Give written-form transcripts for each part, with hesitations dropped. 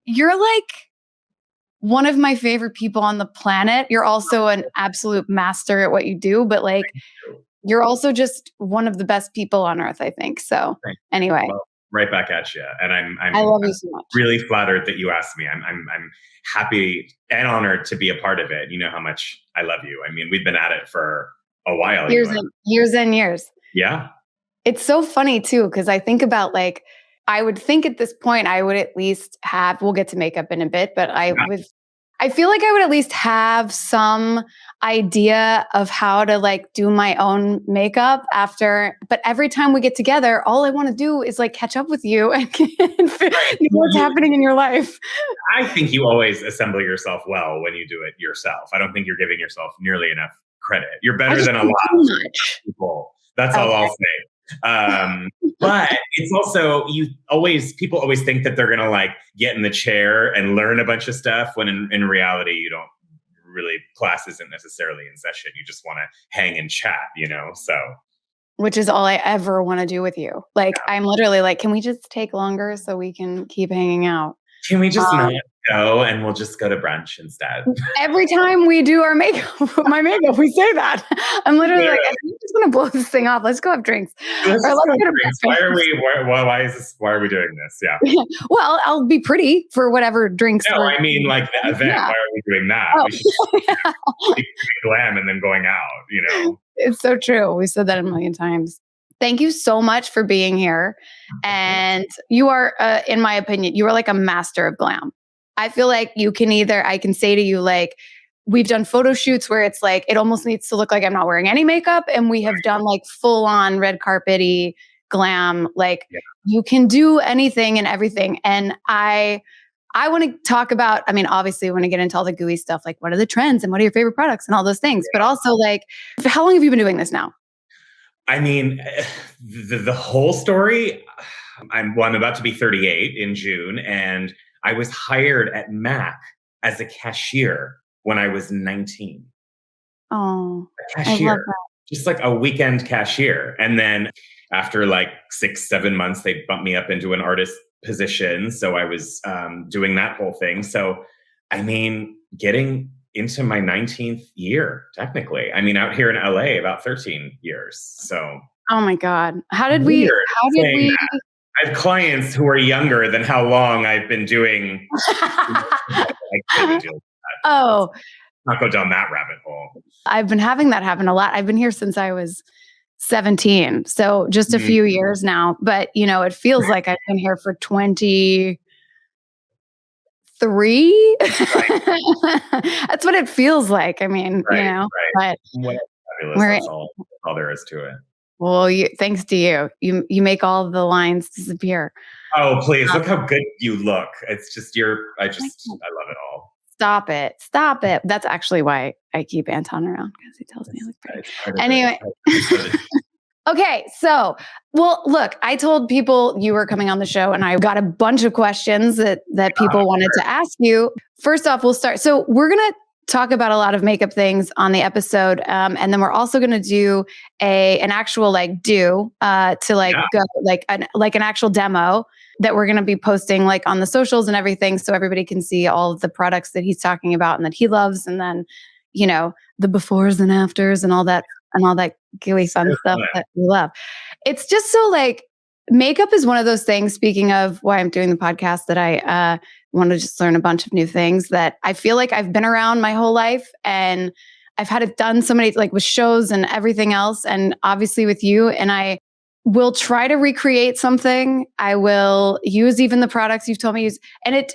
you're like one of my favorite people on the planet. You're also an absolute master at what you do, but like you're also just one of the best people on earth, I think. So anyway. Well, right back at you. And I love you so much. Really flattered that you asked me. I'm happy and honored to be a part of it. You know how much I love you. I mean, we've been at it for a while. Years and years. Yeah. It's so funny too, because I think about like, I would think at this point I would at least have, we'll get to makeup in a bit, but I feel like I would at least have some idea of how to like do my own makeup after, but every time we get together, all I want to do is like catch up with you and know what's happening in your life. I think you always assemble yourself well when you do it yourself. I don't think you're giving yourself nearly enough credit. You're better than a lot of people. That's all I'll say. But it's also, people always think that they're going to like get in the chair and learn a bunch of stuff when in reality, you don't really, class isn't necessarily in session. You just want to hang and chat, so. Which is all I ever want to do with you. Like, I'm literally like, can we just take longer so we can keep hanging out? Can we just not go and we'll just go to brunch instead? Every time we do our my makeup, we say that. I'm literally like, I think I'm just going to blow this thing off. Let's go have drinks. Let's go have drinks. Why are we doing this? Yeah. Well, I'll be pretty for whatever drinks. No, I mean like the event. Yeah. Why are we doing that? We should be glam and then going out, It's so true. We said that a million times. Thank you so much for being here. And you are, in my opinion, you are like a master of glam. I feel like I can say to you, like, we've done photo shoots where it's like, it almost needs to look like I'm not wearing any makeup. And we have done like full on red carpet-y glam. Like you can do anything and everything. And I want to talk about, I mean, obviously we want to get into all the gooey stuff, like what are the trends and what are your favorite products and all those things. But also like, how long have you been doing this now? I mean, the whole story, I'm about to be 38 in June, and I was hired at MAC as a cashier when I was 19. Oh, a cashier, I love that. Just like a weekend cashier. And then after like 6-7 months, they bumped me up into an artist position. So I was doing that whole thing. So, I mean, getting into my 19th year, technically. I mean, out here in LA, about 13 years. So. Oh my God. How did we? I have clients who are younger than how long I've been doing. Oh. Not go down that rabbit hole. I've been having that happen a lot. I've been here since I was 17. So just a few years now. But, it feels like I've been here for 23. That's what it feels like. I mean, but that's all there is to it. Well, thanks to you, you make all the lines disappear. Oh, please look how good you look. It's just I love it all. Stop it. That's actually why I keep Anton around, because he tells me I look pretty. Anyway. Okay. So, well, look, I told people you were coming on the show and I got a bunch of questions that people wanted to ask you. First off, we'll start. So we're going to talk about a lot of makeup things on the episode. And then we're also going to do an actual go like an actual demo that we're going to be posting like on the socials and everything. So everybody can see all of the products that he's talking about and that he loves. And then, the befores and afters and all that gooey fun stuff that we love. It's just so like makeup is one of those things, speaking of why I'm doing the podcast, that I want to just learn a bunch of new things that I feel like I've been around my whole life, and I've had it done so many, like with shows and everything else. And obviously with you, and I will try to recreate something. I will use even the products you've told me to use. And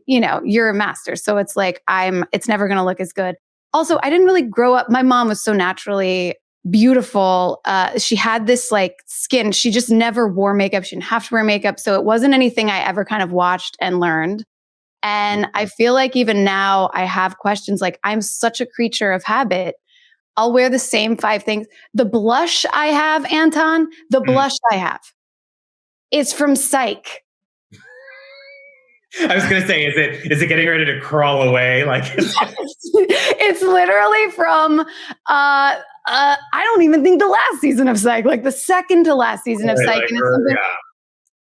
you're a master. So it's like, it's never going to look as good. Also, I didn't really grow up. My mom was so naturally beautiful. She had this like skin. She just never wore makeup. She didn't have to wear makeup. So it wasn't anything I ever kind of watched and learned. And I feel like even now I have questions like, I'm such a creature of habit. I'll wear the same 5 things. The blush I have, Anton, is from Psych. I was going to say, is it getting ready to crawl away? Like it's literally from, I don't even think the last season of Psych, like the second to last season of Psych. And it's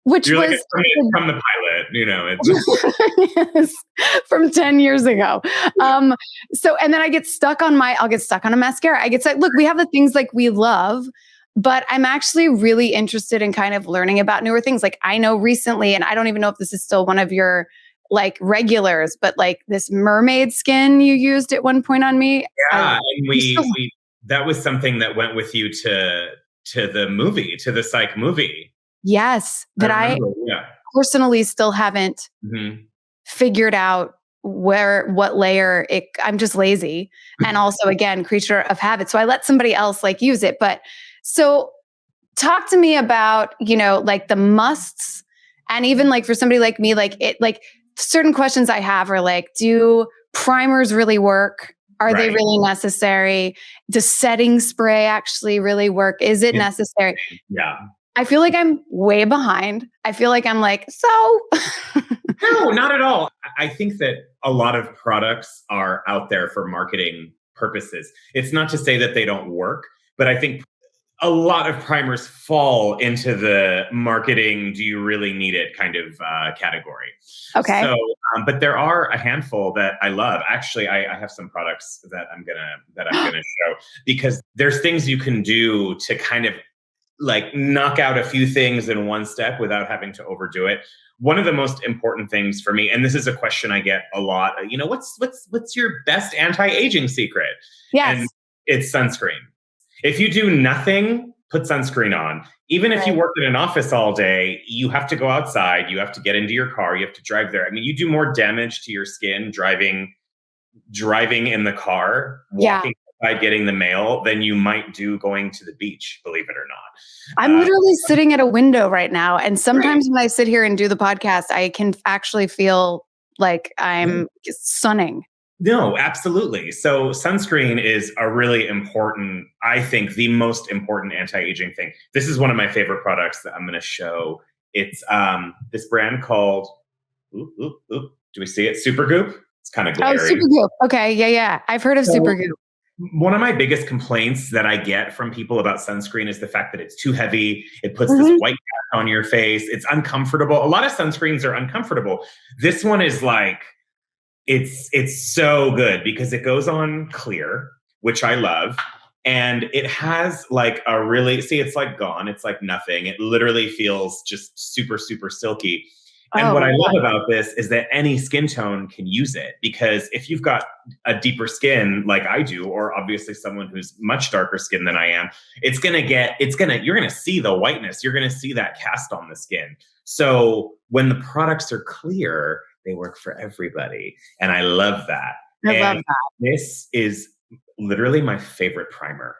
which You're was like, from the pilot, you know. It's yes, from 10 years ago. So, and then I'll get stuck on a mascara. I get stuck. Look, we have the things like we love, but I'm actually really interested in kind of learning about newer things. Like I know recently, and I don't even know if this is still one of your like regulars, but like this mermaid skin you used at one point on me. Yeah, and that was something that went with you to the movie, to the Psych movie. Yes, that I personally still haven't figured out what layer I'm just lazy. And also again, creature of habit. So I let somebody else like use it. But so talk to me about, you know, like the musts, and even like for somebody like me, like certain questions I have are like, do primers really work? Are they really necessary? Does setting spray actually really work? Is it necessary? Yeah. I feel like I'm way behind. I feel like I'm like, so. No, not at all. I think that a lot of products are out there for marketing purposes. It's not to say that they don't work, but I think a lot of primers fall into the marketing, do you really need it kind of category. Okay. So, but there are a handful that I love. Actually, I have some products that I'm gonna show, because there's things you can do to kind of like knock out a few things in one step without having to overdo it. One of the most important things for me, and this is a question I get a lot, you know, what's your best anti-aging secret? Yes. And it's sunscreen. If you do nothing, put sunscreen on. Even if you work in an office all day, you have to go outside, you have to get into your car, you have to drive there. I mean, you do more damage to your skin driving in the car, walking outside, getting the mail, than you might do going to the beach, believe it or not. I'm literally sitting at a window right now. And sometimes when I sit here and do the podcast, I can actually feel like I'm sunning. No, absolutely. So sunscreen is a really important, I think the most important anti-aging thing. This is one of my favorite products that I'm going to show. It's this brand called, do we see it? SuperGoop. It's kind of glary. Oh, SuperGoop. Okay. Yeah. I've heard of SuperGoop. One of my biggest complaints that I get from people about sunscreen is the fact that it's too heavy. It puts this white cast on your face. It's uncomfortable. A lot of sunscreens are uncomfortable. This one is like, it's so good because it goes on clear, which I love. And it has like a really, see, it's like gone. It's like nothing. It literally feels just super, super silky. And what I love about this is that any skin tone can use it, because if you've got a deeper skin like I do, or obviously someone who's much darker skin than I am, you're going to see the whiteness. You're going to see that cast on the skin. So when the products are clear, they work for everybody. And I love that. I love that. This is literally my favorite primer.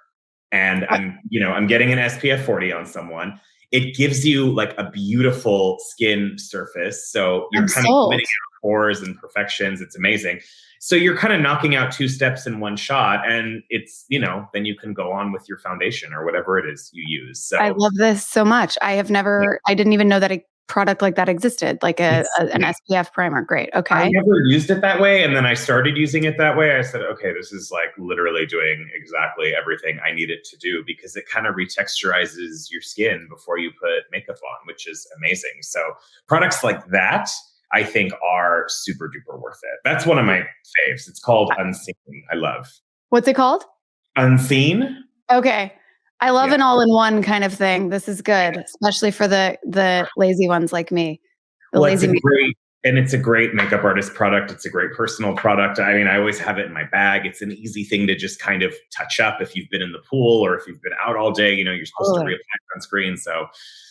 And I'm getting an SPF 40 on someone. It gives you like a beautiful skin surface. So you're kind of cleaning out pores and imperfections. It's amazing. So you're kind of knocking out 2 steps in one shot, and it's, then you can go on with your foundation or whatever it is you use. So I love this so much. I didn't even know that a product like that existed, like an SPF primer. Great. Okay. I never used it that way. And then I started using it that way. I said, okay, this is like literally doing exactly everything I need it to do, because it kind of retexturizes your skin before you put makeup on, which is amazing. So products like that, I think, are super duper worth it. That's one of my faves. It's called Unseen. I love. What's it called? Unseen. Okay. I love an all-in-one kind of thing. This is good, especially for the lazy ones like me. It's a great makeup artist product. It's a great personal product. I mean, I always have it in my bag. It's an easy thing to just kind of touch up if you've been in the pool or if you've been out all day. You're supposed to reapply sunscreen. So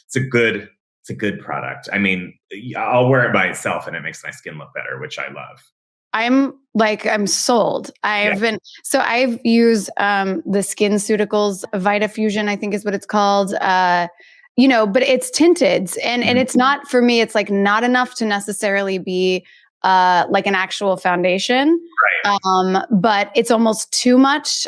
it's a good product. I mean, I'll wear it by itself and it makes my skin look better, which I love. I'm sold. I've used the SkinCeuticals Vitafusion, I think is what it's called. But it's tinted and it's not, for me, it's like not enough to necessarily be like an actual foundation. Right. But it's almost too much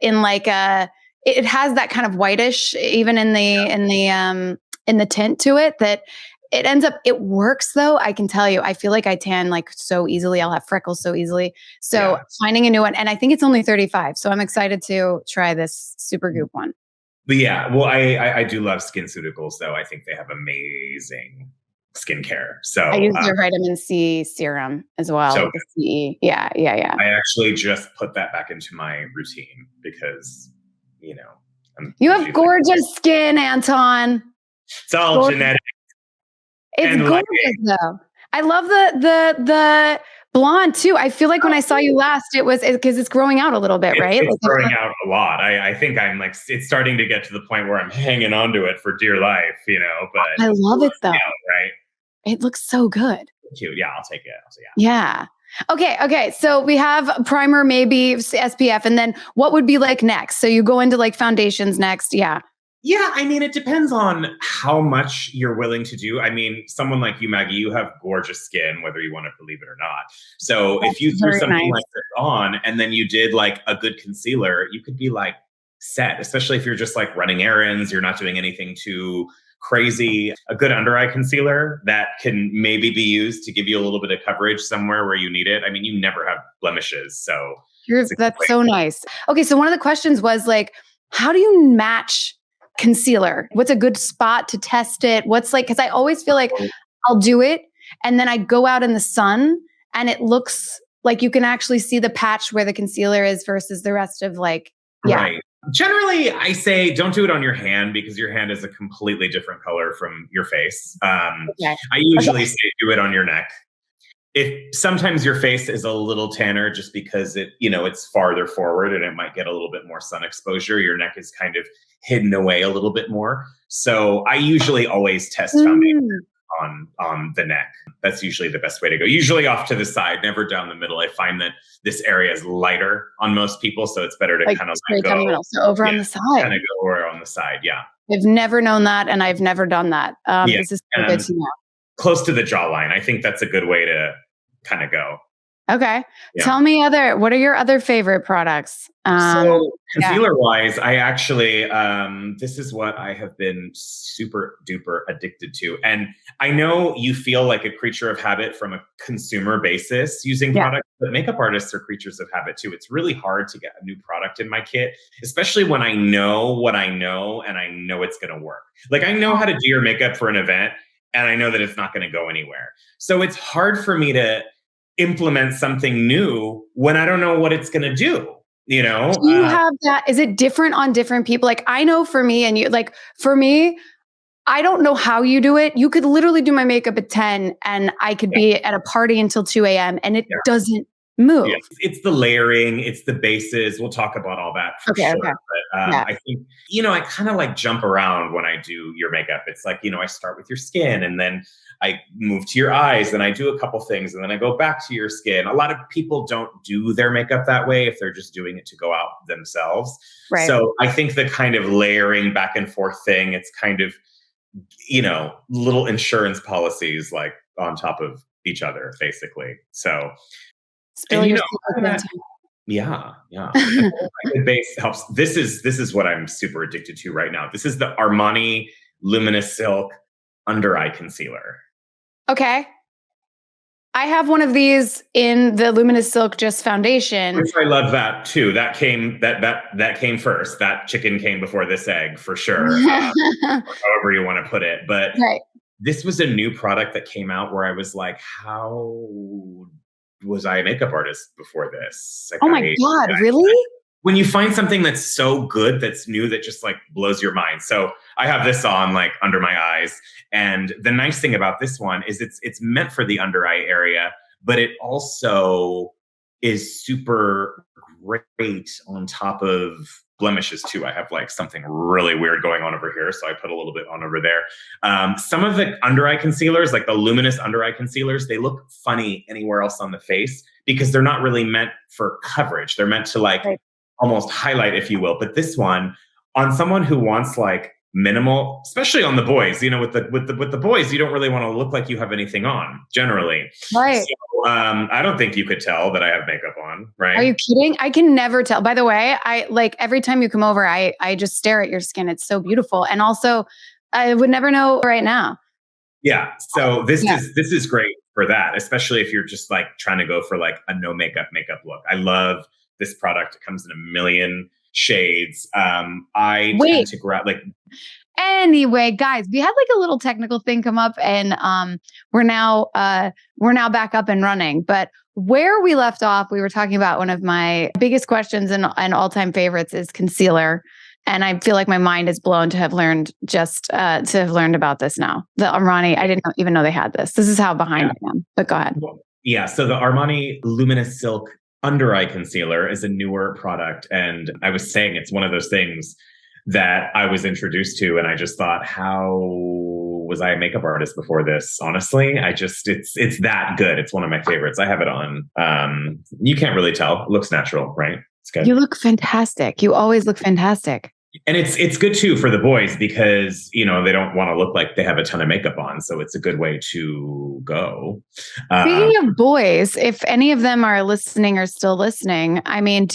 in like it has that kind of whitish even in the tint to it that it ends up, it works though. I can tell you, I feel like I tan like so easily. I'll have freckles so easily. So finding a new one, and I think it's only $35. So I'm excited to try this SuperGoop one. But yeah, well, I do love SkinCeuticals though. I think they have amazing skincare. So I use their vitamin C serum as well. So the CE. Yeah. I actually just put that back into my routine because, you have gorgeous skin, Anton. It's all genetic. It's gorgeous though. I love the blonde too. I feel like when I saw you last, it was because it's growing out a little bit, right? It's growing out a lot. I think I'm like, it's starting to get to the point where I'm hanging on to it for dear life, but I love it though. Right. It looks so good. Cute. Yeah. I'll take it. Yeah. Okay. So we have primer, maybe SPF, and then what would be like next? So you go into like foundations next. Yeah. Yeah, I mean, it depends on how much you're willing to do. I mean, someone like you, Maggie, you have gorgeous skin, whether you want to believe it or not. So if you threw something like this on and then you did like a good concealer, you could be like set, especially if you're just like running errands, you're not doing anything too crazy. A good under eye concealer that can maybe be used to give you a little bit of coverage somewhere where you need it. I mean, you never have blemishes. So that's so nice. Okay, so one of the questions was like, how do you match concealer? What's a good spot to test it? What's like, because I always feel like I'll do it and then I go out in the sun and it looks like you can actually see the patch where the concealer is versus the rest of like, Right. Generally, I say don't do it on your hand because your hand is a completely different color from your face. I usually say do it on your neck. If sometimes your face is a little tanner just because it's farther forward and it might get a little bit more sun exposure, your neck is kind of hidden away a little bit more. So I usually always test foundation on the neck. That's usually the best way to go. Usually off to the side, never down the middle. I find that this area is lighter on most people, so it's better to kind of go. So over on the side. Kind of go over on the side, yeah. I've never known that, and I've never done that. This is so good to know. Close to the jawline. I think that's a good way to kind of go. Okay. Yeah. Tell me what are your other favorite products? So concealer wise, I actually, this is what I have been super duper addicted to. And I know you feel like a creature of habit from a consumer basis using products, but makeup artists are creatures of habit too. It's really hard to get a new product in my kit, especially when I know what I know and I know it's going to work. Like I know how to do your makeup for an event and I know that it's not going to go anywhere. So it's hard for me to implement something new when I don't know what it's going to do. Do you have that? Is it different on different people? Like I know for me and you, like for me, I don't know how you do it. You could literally do my makeup at 10 and I could be at a party until 2 a.m. and it doesn't move. Yeah. It's the layering, it's the bases. We'll talk about all that for sure. Okay. But I think, I kind of like jump around when I do your makeup. It's like, I start with your skin and then I move to your eyes and I do a couple things and then I go back to your skin. A lot of people don't do their makeup that way if they're just doing it to go out themselves. Right. So I think the kind of layering back and forth thing, it's kind of, little insurance policies like on top of each other, basically. So yeah. Good base helps. This is what I'm super addicted to right now. This is the Armani Luminous Silk Under Eye Concealer. Okay. I have one of these in the Luminous Silk Just Foundation. Which I love that too. That came first. That chicken came before this egg for sure. However you want to put it. But this was a new product that came out where I was like, how was I a makeup artist before this? Like, oh my God, really? When you find something that's so good, that's new, that just like blows your mind. So I have this on like under my eyes. And the nice thing about this one is it's meant for the under eye area, but it also is super great on top of blemishes too. I have like something really weird going on over here. So I put a little bit on over there. Some of the under eye concealers, like the Luminous under eye concealers, they look funny anywhere else on the face because they're not really meant for coverage. They're meant to like almost highlight, if you will. But this one, on someone who wants like minimal, especially on the boys, with the boys, you don't really want to look like you have anything on generally. Right. So, I don't think you could tell that I have makeup on, right? Are you kidding? I can never tell. By the way, I like every time you come over, I just stare at your skin. It's so beautiful. And also I would never know right now. Yeah. So this is great for that, especially if you're just like trying to go for like a no makeup look. I love this product. It comes in a million shades. I tend to grab like. Anyway, guys, we had like a little technical thing come up, and we're now back up and running. But where we left off, we were talking about one of my biggest questions and all-time favorites is concealer. And I feel like my mind is blown to have learned about this now. The Armani, I didn't even know they had this. This is how behind I am. But go ahead. Yeah. So the Armani Luminous Silk Under Eye Concealer is a newer product. And I was saying it's one of those things that I was introduced to. And I just thought, how was I a makeup artist before this? Honestly, it's that good. It's one of my favorites. I have it on. You can't really tell. It looks natural, right? It's good. You look fantastic. You always look fantastic. And it's good too for the boys because, they don't want to look like they have a ton of makeup on. So it's a good way to go. Speaking of boys, if any of them are listening or still listening, I mean,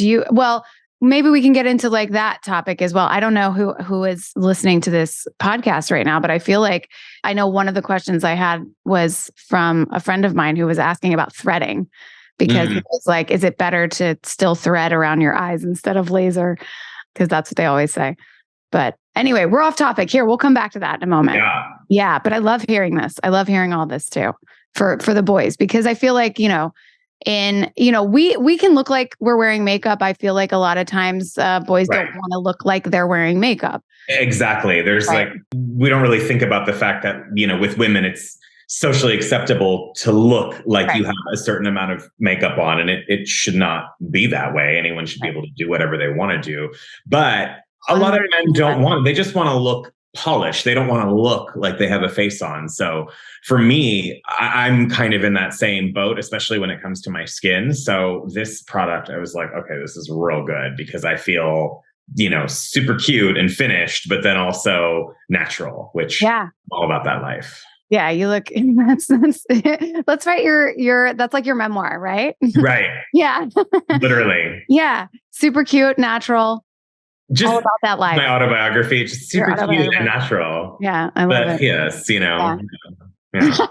maybe we can get into like that topic as well. I don't know who is listening to this podcast right now, but I feel like I know one of the questions I had was from a friend of mine who was asking about threading because it was like, is it better to still thread around your eyes instead of laser? Because that's what they always say. But anyway, we're off topic here. We'll come back to that in a moment. Yeah. But I love hearing this. I love hearing all this too for the boys, because I feel like, we can look like we're wearing makeup. I feel like a lot of times boys don't want to look like they're wearing makeup. Exactly. There's we don't really think about the fact that, with women, it's socially acceptable to look like you have a certain amount of makeup on, and it should not be that way. Anyone should be able to do whatever they want to do. But a lot of men don't want, they just want to look polished. They don't want to look like they have a face on. So for me, I'm kind of in that same boat, especially when it comes to my skin. So this product, I was like, okay, this is real good because I feel, super cute and finished, but then also natural, which I'm all about that life. Yeah, you look. Let's write your. That's like your memoir, right? Right. Yeah. Literally. Yeah. Super cute, natural. Just all about that life. My autobiography, just super cute and natural. Yeah, I love it. Yes, Yeah. So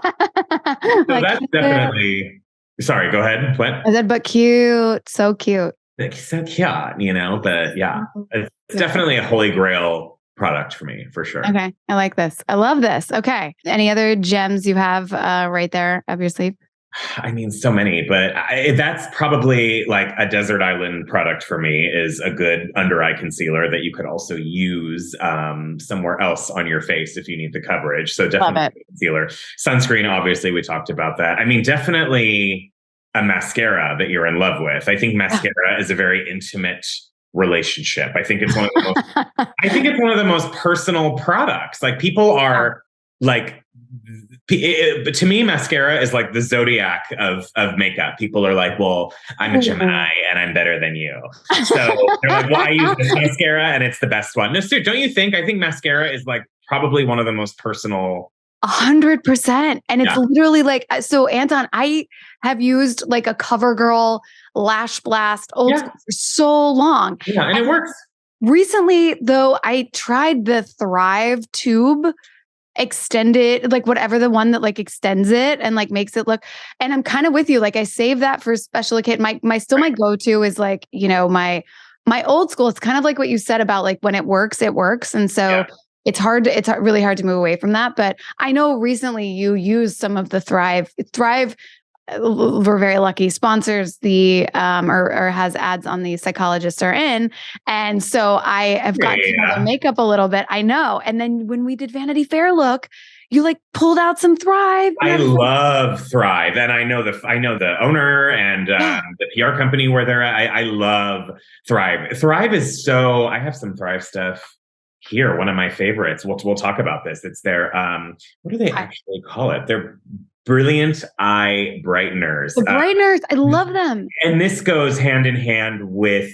that's definitely. Sorry, go ahead. What? I said, but cute, so cute. So cute, But yeah, it's definitely a holy grail product for me, for sure. Okay. I like this. I love this. Okay. Any other gems you have right there up your sleeve? I mean, so many, but that's probably like a desert island product for me, is a good under eye concealer that you could also use somewhere else on your face if you need the coverage. So definitely concealer. Sunscreen, obviously, we talked about that. I mean, definitely a mascara that you're in love with. I think mascara is a very intimate relationship. I think it's one of the most personal products. Like people are like, to me, mascara is like the zodiac of makeup. People are like, well, I'm a Gemini and I'm better than you. So they're like, well, I use this mascara and it's the best one. No, seriously, don't you think? I think mascara is like probably one of the most personal. 100%. And it's literally like, so Anton, I have used like a CoverGirl Lash Blast old school for so long. Yeah, and it works. Recently, though, I tried the Thrive tube extended, like whatever, the one that like extends it and like makes it look. And I'm kind of with you. Like I save that for special occasion. My go-to is like, my old school. It's kind of like what you said about like when it works. And so it's really hard to move away from that. But I know recently you used some of the Thrive, we're very lucky, sponsors the or has ads on the Psychologists Are In. And so I have gotten to know the makeup a little bit. I know. And then when we did Vanity Fair look, you like pulled out some Thrive. I love Thrive. And I know the owner and the PR company where they're at. I love Thrive. Thrive is I have some Thrive stuff here. One of my favorites. We'll talk about this. It's their, what do they actually call it? They're Brilliant Eye Brighteners. The brighteners, I love them. And this goes hand in hand with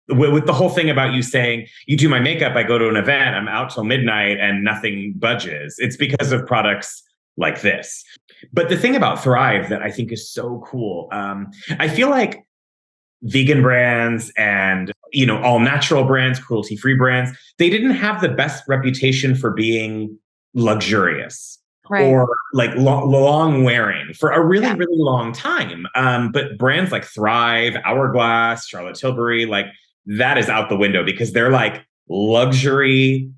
with the whole thing about you saying, you do my makeup, I go to an event, I'm out till midnight and nothing budges. It's because of products like this. But the thing about Thrive that I think is so cool, I feel like vegan brands and, all natural brands, cruelty-free brands, they didn't have the best reputation for being luxurious. Right. Or like long wearing for a really, really long time. But brands like Thrive, Hourglass, Charlotte Tilbury, like that is out the window because they're like luxury,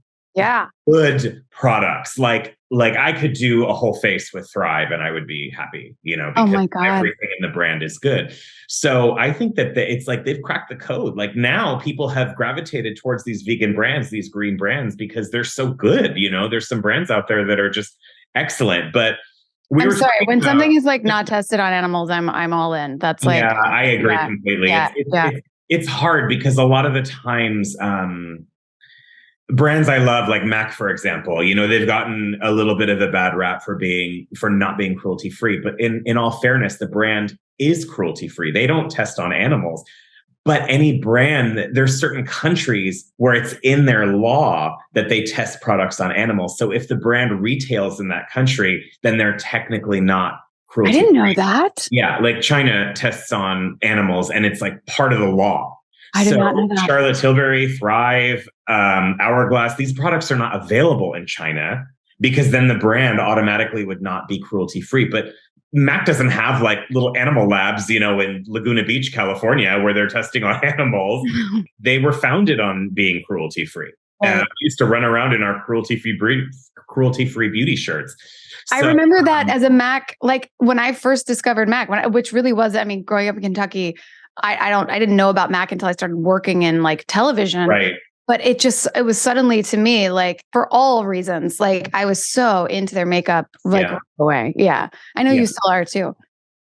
good products. Like I could do a whole face with Thrive and I would be happy, because everything in the brand is good. So I think that it's like they've cracked the code. Like now people have gravitated towards these vegan brands, these green brands, because they're so good. There's some brands out there that are just excellent. But I'm sorry, when something is like not tested on animals, I'm all in. That's like, yeah, I agree completely. It's hard because a lot of the times, brands I love, like Mac, for example, they've gotten a little bit of a bad rap for not being cruelty free. But in all fairness, the brand is cruelty free. They don't test on animals. But any brand, there's certain countries where it's in their law that they test products on animals. So if the brand retails in that country, then they're technically not cruelty free. I didn't know that. Yeah, like China tests on animals and it's like part of the law. I did not know that. Charlotte Tilbury, Thrive, Hourglass, these products are not available in China because then the brand automatically would not be cruelty free. But Mac doesn't have like little animal labs, in Laguna Beach, California, where they're testing on animals. They were founded on being cruelty free. And I used to run around in our cruelty free beauty shirts. I remember that as a Mac, like when I first discovered Mac, which really was, growing up in Kentucky, I didn't know about Mac until I started working in like television. Right. But it was suddenly to me, like for all reasons, like I was so into their makeup, like right away. Yeah. I know you still are too.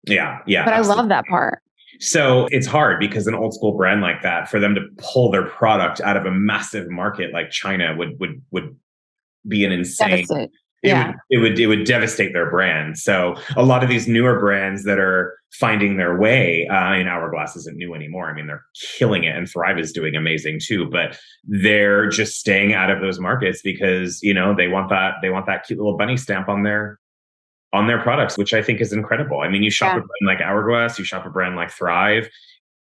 Yeah. Yeah. But absolutely. I love that part. So it's hard because an old school brand like that, for them to pull their product out of a massive market like China would be an insane. It would devastate their brand. So a lot of these newer brands that are finding their way, and Hourglass isn't new anymore. They're killing it, and Thrive is doing amazing too. But they're just staying out of those markets because they want that cute little bunny stamp on their products, which I think is incredible. You shop a brand like Hourglass, you shop a brand like Thrive.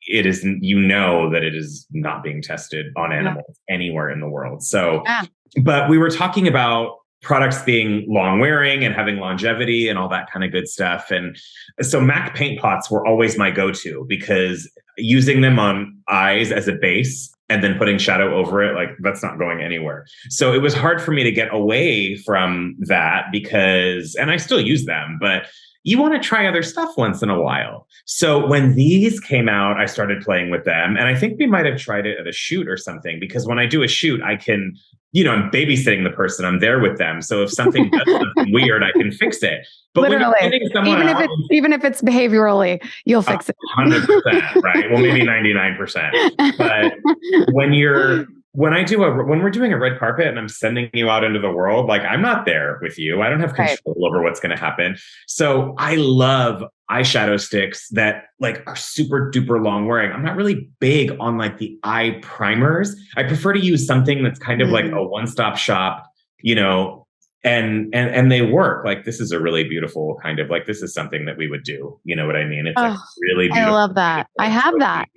It is, that it is not being tested on animals anywhere in the world. So, but we were talking about products being long wearing and having longevity and all that kind of good stuff. And so Mac paint pots were always my go-to because using them on eyes as a base and then putting shadow over it, like that's not going anywhere. So it was hard for me to get away from that and I still use them, but you want to try other stuff once in a while. So when these came out, I started playing with them. And I think we might have tried it at a shoot or something, because when I do a shoot, I can, I'm babysitting the person. I'm there with them. So if something does something weird, I can fix it. But literally, even if it's behaviorally, you'll fix it. 100%, right? Well, maybe 99%. But when we're doing a red carpet and I'm sending you out into the world, like I'm not there with you. I don't have control over what's going to happen. So I love eyeshadow sticks that like are super duper long wearing. I'm not really big on like the eye primers. I prefer to use something that's kind of like a one-stop shop, and they work. Like this is a really beautiful kind of like, this is something that we would do. You know what I mean? It's like really beautiful. I love that. I have that.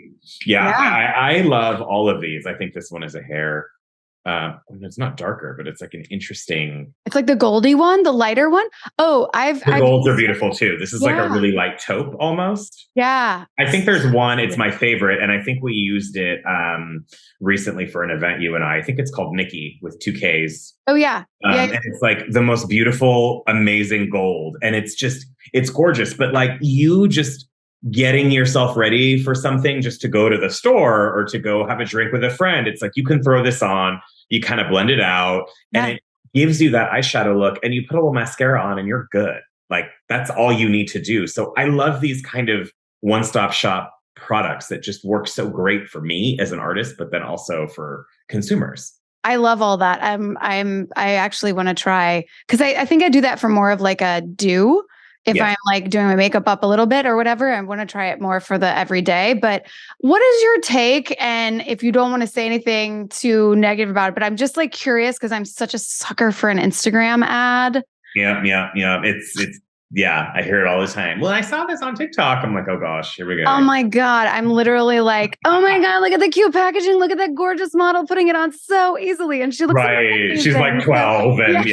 Yeah. I love all of these. I think this one is a hair. It's not darker, but it's like an interesting. It's like the goldy one, the lighter one. Oh, the golds are beautiful too. This is like a really light taupe almost. Yeah. I think there's one, it's my favorite. And I think we used it recently for an event, you and I think it's called Nikki with 2 Ks. Oh yeah. And it's like the most beautiful, amazing gold. And it's gorgeous. But like you just getting yourself ready for something just to go to the store or to go have a drink with a friend. It's like, you can throw this on, you kind of blend it out and it gives you that eyeshadow look, and you put a little mascara on and you're good. Like that's all you need to do. So I love these kind of one-stop shop products that just work so great for me as an artist, but then also for consumers. I love all that. I actually want to try, because I think I do that for more of like a do. If I'm like doing my makeup up a little bit or whatever, I want to try it more for the everyday. But what is your take? And if you don't want to say anything too negative about it, but I'm just like curious because I'm such a sucker for an Instagram ad. Yeah. It's I hear it all the time. Well, I saw this on TikTok. I'm like, oh gosh, here we go. Oh my God. I'm literally like, oh my God, look at the cute packaging. Look at that gorgeous model putting it on so easily. And she looks right. She's like 12 and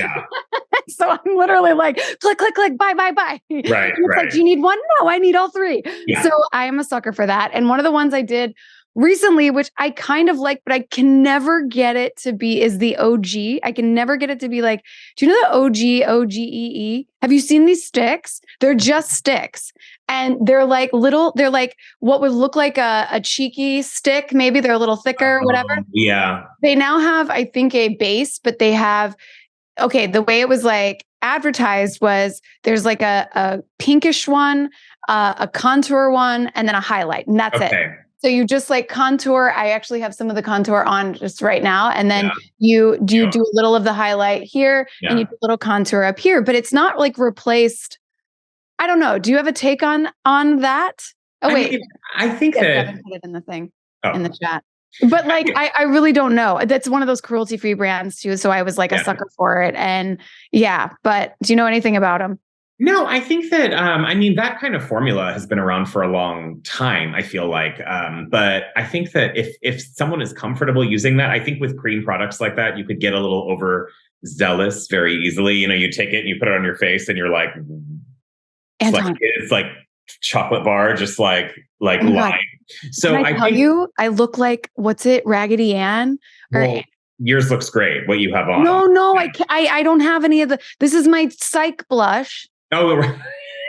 So I'm literally like, click, click, click, buy. Right. It's like, do you need one? No, I need all 3. Yeah. So I am a sucker for that. And one of the ones I did recently, which I kind of like, but I can never get it to be, is the OG. I can never get it to be like, do you know the OGEE? Have you seen these sticks? They're just sticks. And they're like what would look like a cheeky stick. Maybe they're a little thicker, whatever. Yeah. They now have, I think, a base, but they have, the way it was like advertised was there's like a pinkish one, a contour one, and then a highlight. And that's it. So you just like contour. I actually have some of the contour on just right now. And then you do a little of the highlight here and you do a little contour up here, but it's not like replaced. I don't know. Do you have a take on that? Oh, wait. I think that Kevin put it in the thing in the chat. But like, I really don't know. That's one of those cruelty-free brands too. So I was like a sucker for it. And but do you know anything about them? No, I think that, that kind of formula has been around for a long time, I feel like. But I think that if someone is comfortable using that, I think with cream products like that, you could get a little overzealous very easily. You take it and you put it on your face and you're like, it's like chocolate bar, just like lime. So I tell you, I look like, what's it? Raggedy Ann? Yours looks great, what you have on. No, I don't have any of this is my Psych blush. Oh,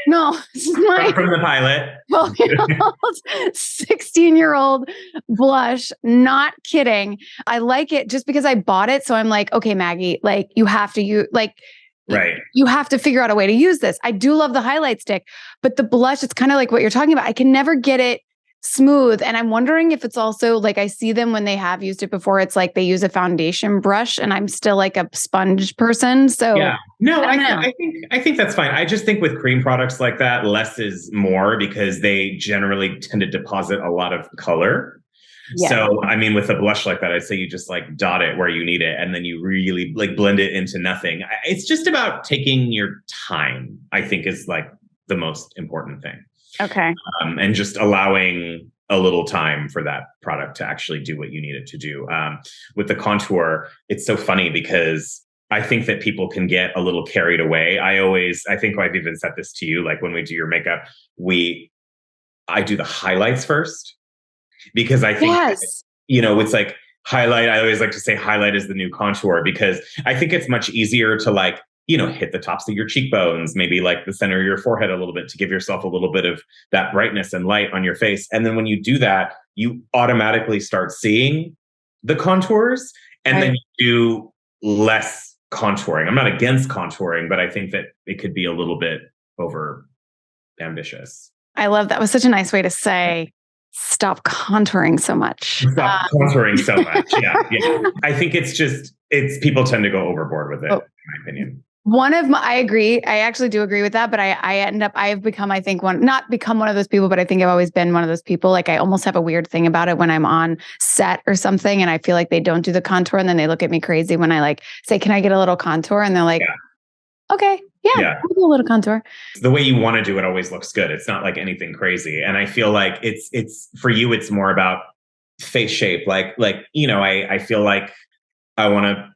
no, this is my from the pilot. 16-year-old blush. Not kidding. I like it just because I bought it. So I'm like, okay, Maggie, like you have to use you have to figure out a way to use this. I do love the highlight stick, but the blush, it's kind of like what you're talking about. I can never get it smooth. And I'm wondering if it's also like, I see them when they have used it before. It's like they use a foundation brush and I'm still like a sponge person. So I think that's fine. I just think with cream products like that, less is more because they generally tend to deposit a lot of color. Yeah. So, with a blush like that, I'd say you just like dot it where you need it. And then you really like blend it into nothing. It's just about taking your time, I think is like the most important thing. Okay. And just allowing a little time for that product to actually do what you need it to do. With the contour, it's so funny because I think that people can get a little carried away. I think I've even said this to you, like when we do your makeup, I do the highlights first because I think, it's like highlight. I always like to say highlight is the new contour because I think it's much easier to like, hit the tops of your cheekbones, maybe like the center of your forehead a little bit to give yourself a little bit of that brightness and light on your face. And then when you do that, you automatically start seeing the contours and then you do less contouring. I'm not against contouring, but I think that it could be a little bit over ambitious. I love that. It was such a nice way to say, stop contouring so much. Stop contouring so much. Yeah. I think it's people tend to go overboard with it, in my opinion. I agree. I actually do agree with that, but I've become, I think not become one of those people, but I think I've always been one of those people. Like I almost have a weird thing about it when I'm on set or something and I feel like they don't do the contour and then they look at me crazy when I like say, can I get a little contour? And they're like, okay, yeah. A little contour. The way you want to do it always looks good. It's not like anything crazy. And I feel like it's for you, it's more about face shape. I feel like I want to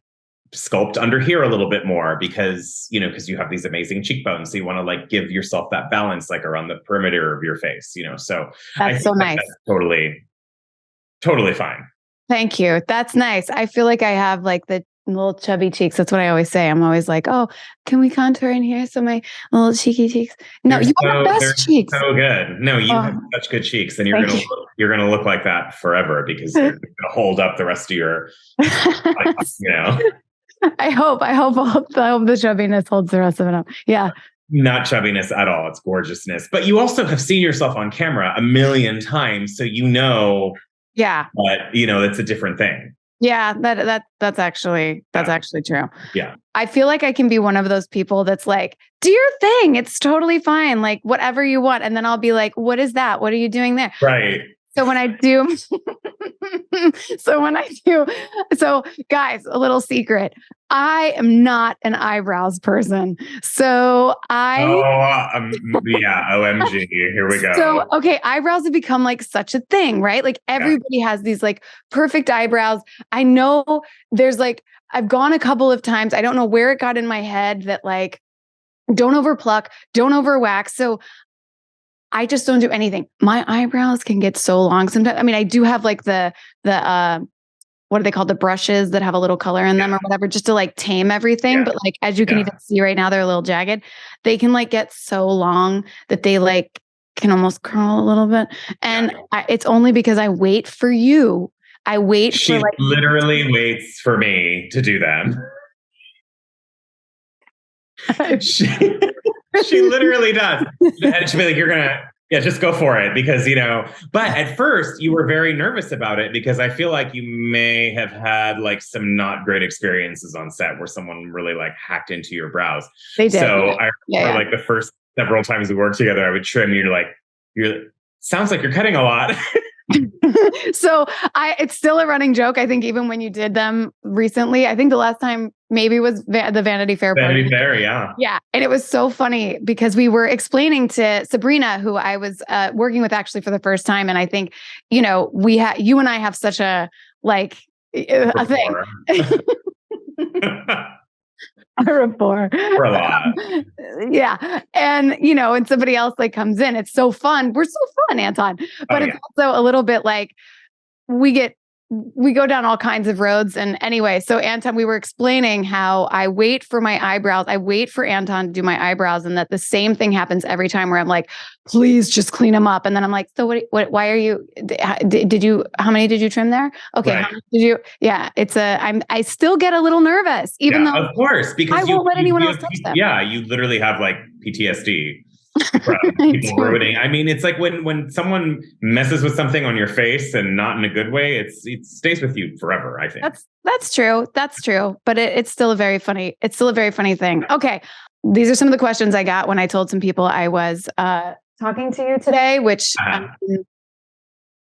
sculpt under here a little bit more because you have these amazing cheekbones. So you want to like give yourself that balance, like around the perimeter of your face, so that's so nice. That's totally fine. Thank you. That's nice. I feel like I have like the little chubby cheeks. That's what I always say. I'm always like, oh, can we contour in here? So my little cheeky cheeks. No, you have the best cheeks. So good. No, you have such good cheeks, and you're gonna look like that forever because they're gonna hold up the rest of your life, I hope the chubbiness holds the rest of it up. Yeah. Not chubbiness at all. It's gorgeousness. But you also have seen yourself on camera a million times. So yeah. But it's a different thing. Yeah, that's actually true. Yeah. I feel like I can be one of those people that's like, do your thing. It's totally fine. Like whatever you want. And then I'll be like, what is that? What are you doing there? Right. So when I do, so guys, a little secret. I am not an eyebrows person. So OMG, here we go. So, okay, eyebrows have become like such a thing, right? Like everybody has these like perfect eyebrows. I know there's like, I've gone a couple of times. I don't know where it got in my head that like, don't overpluck, don't overwax. So I just don't do anything. My eyebrows can get so long sometimes. I mean, I do have like the what are they called? The brushes that have a little color in them or whatever, just to like tame everything. Yeah. But like, as you can even see right now, they're a little jagged. They can like get so long that they like can almost curl a little bit. And it's only because I wait for you. I wait she for like literally waits for me to do them. She literally does. And she'll be like, you're gonna, just go for it because, but at first you were very nervous about it because I feel like you may have had like some not great experiences on set where someone really like hacked into your brows. They did. So I remember like the first several times we worked together, I would trim you, you're sounds like you're cutting a lot. So it's still a running joke. I think even when you did them recently, I think the last time maybe was the Vanity Fair party. Vanity Fair, yeah. Yeah. And it was so funny because we were explaining to Sabrina, who I was working with actually for the first time. And I think, you and I have such a a thing. A rapport. For a lot. Yeah. And, and somebody else like comes in. It's so fun. We're so fun, Anton. But it's also a little bit like we go down all kinds of roads. And anyway, so Anton, we were explaining how I wait for my eyebrows. I wait for Anton to do my eyebrows, and that the same thing happens every time where I'm like, please just clean them up. And then I'm like, so why are you, how many did you trim there? Okay. Right. How many did you? Yeah. I still get a little nervous, even though of course, because I won't let anyone else touch them. Yeah. You literally have like PTSD. From people ruining. I mean, it's like when someone messes with something on your face and not in a good way, it stays with you forever, I think. That's true. That's true. But it's still a very funny thing. Okay. These are some of the questions I got when I told some people I was talking to you today, which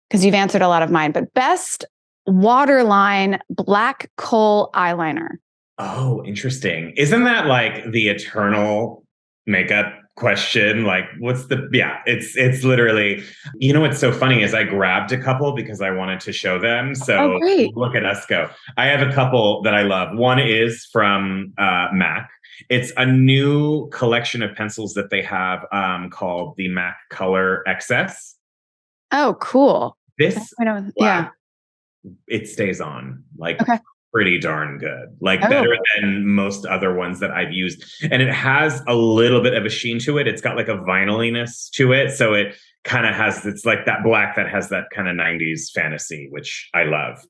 because you've answered a lot of mine, but best waterline black kohl eyeliner. Oh, interesting. Isn't that like the eternal makeup question? Like, it's literally, what's so funny is I grabbed a couple because I wanted to show them. So look at us go. I have a couple that I love. One is from MAC. It's a new collection of pencils that they have called the MAC Color XS. Oh, cool. This, it stays on like pretty darn good, like better than most other ones that I've used. And it has a little bit of a sheen to it. It's got like a vinyliness to it. So it kind of has, it's like that black that has that kind of 90s fantasy, which I love.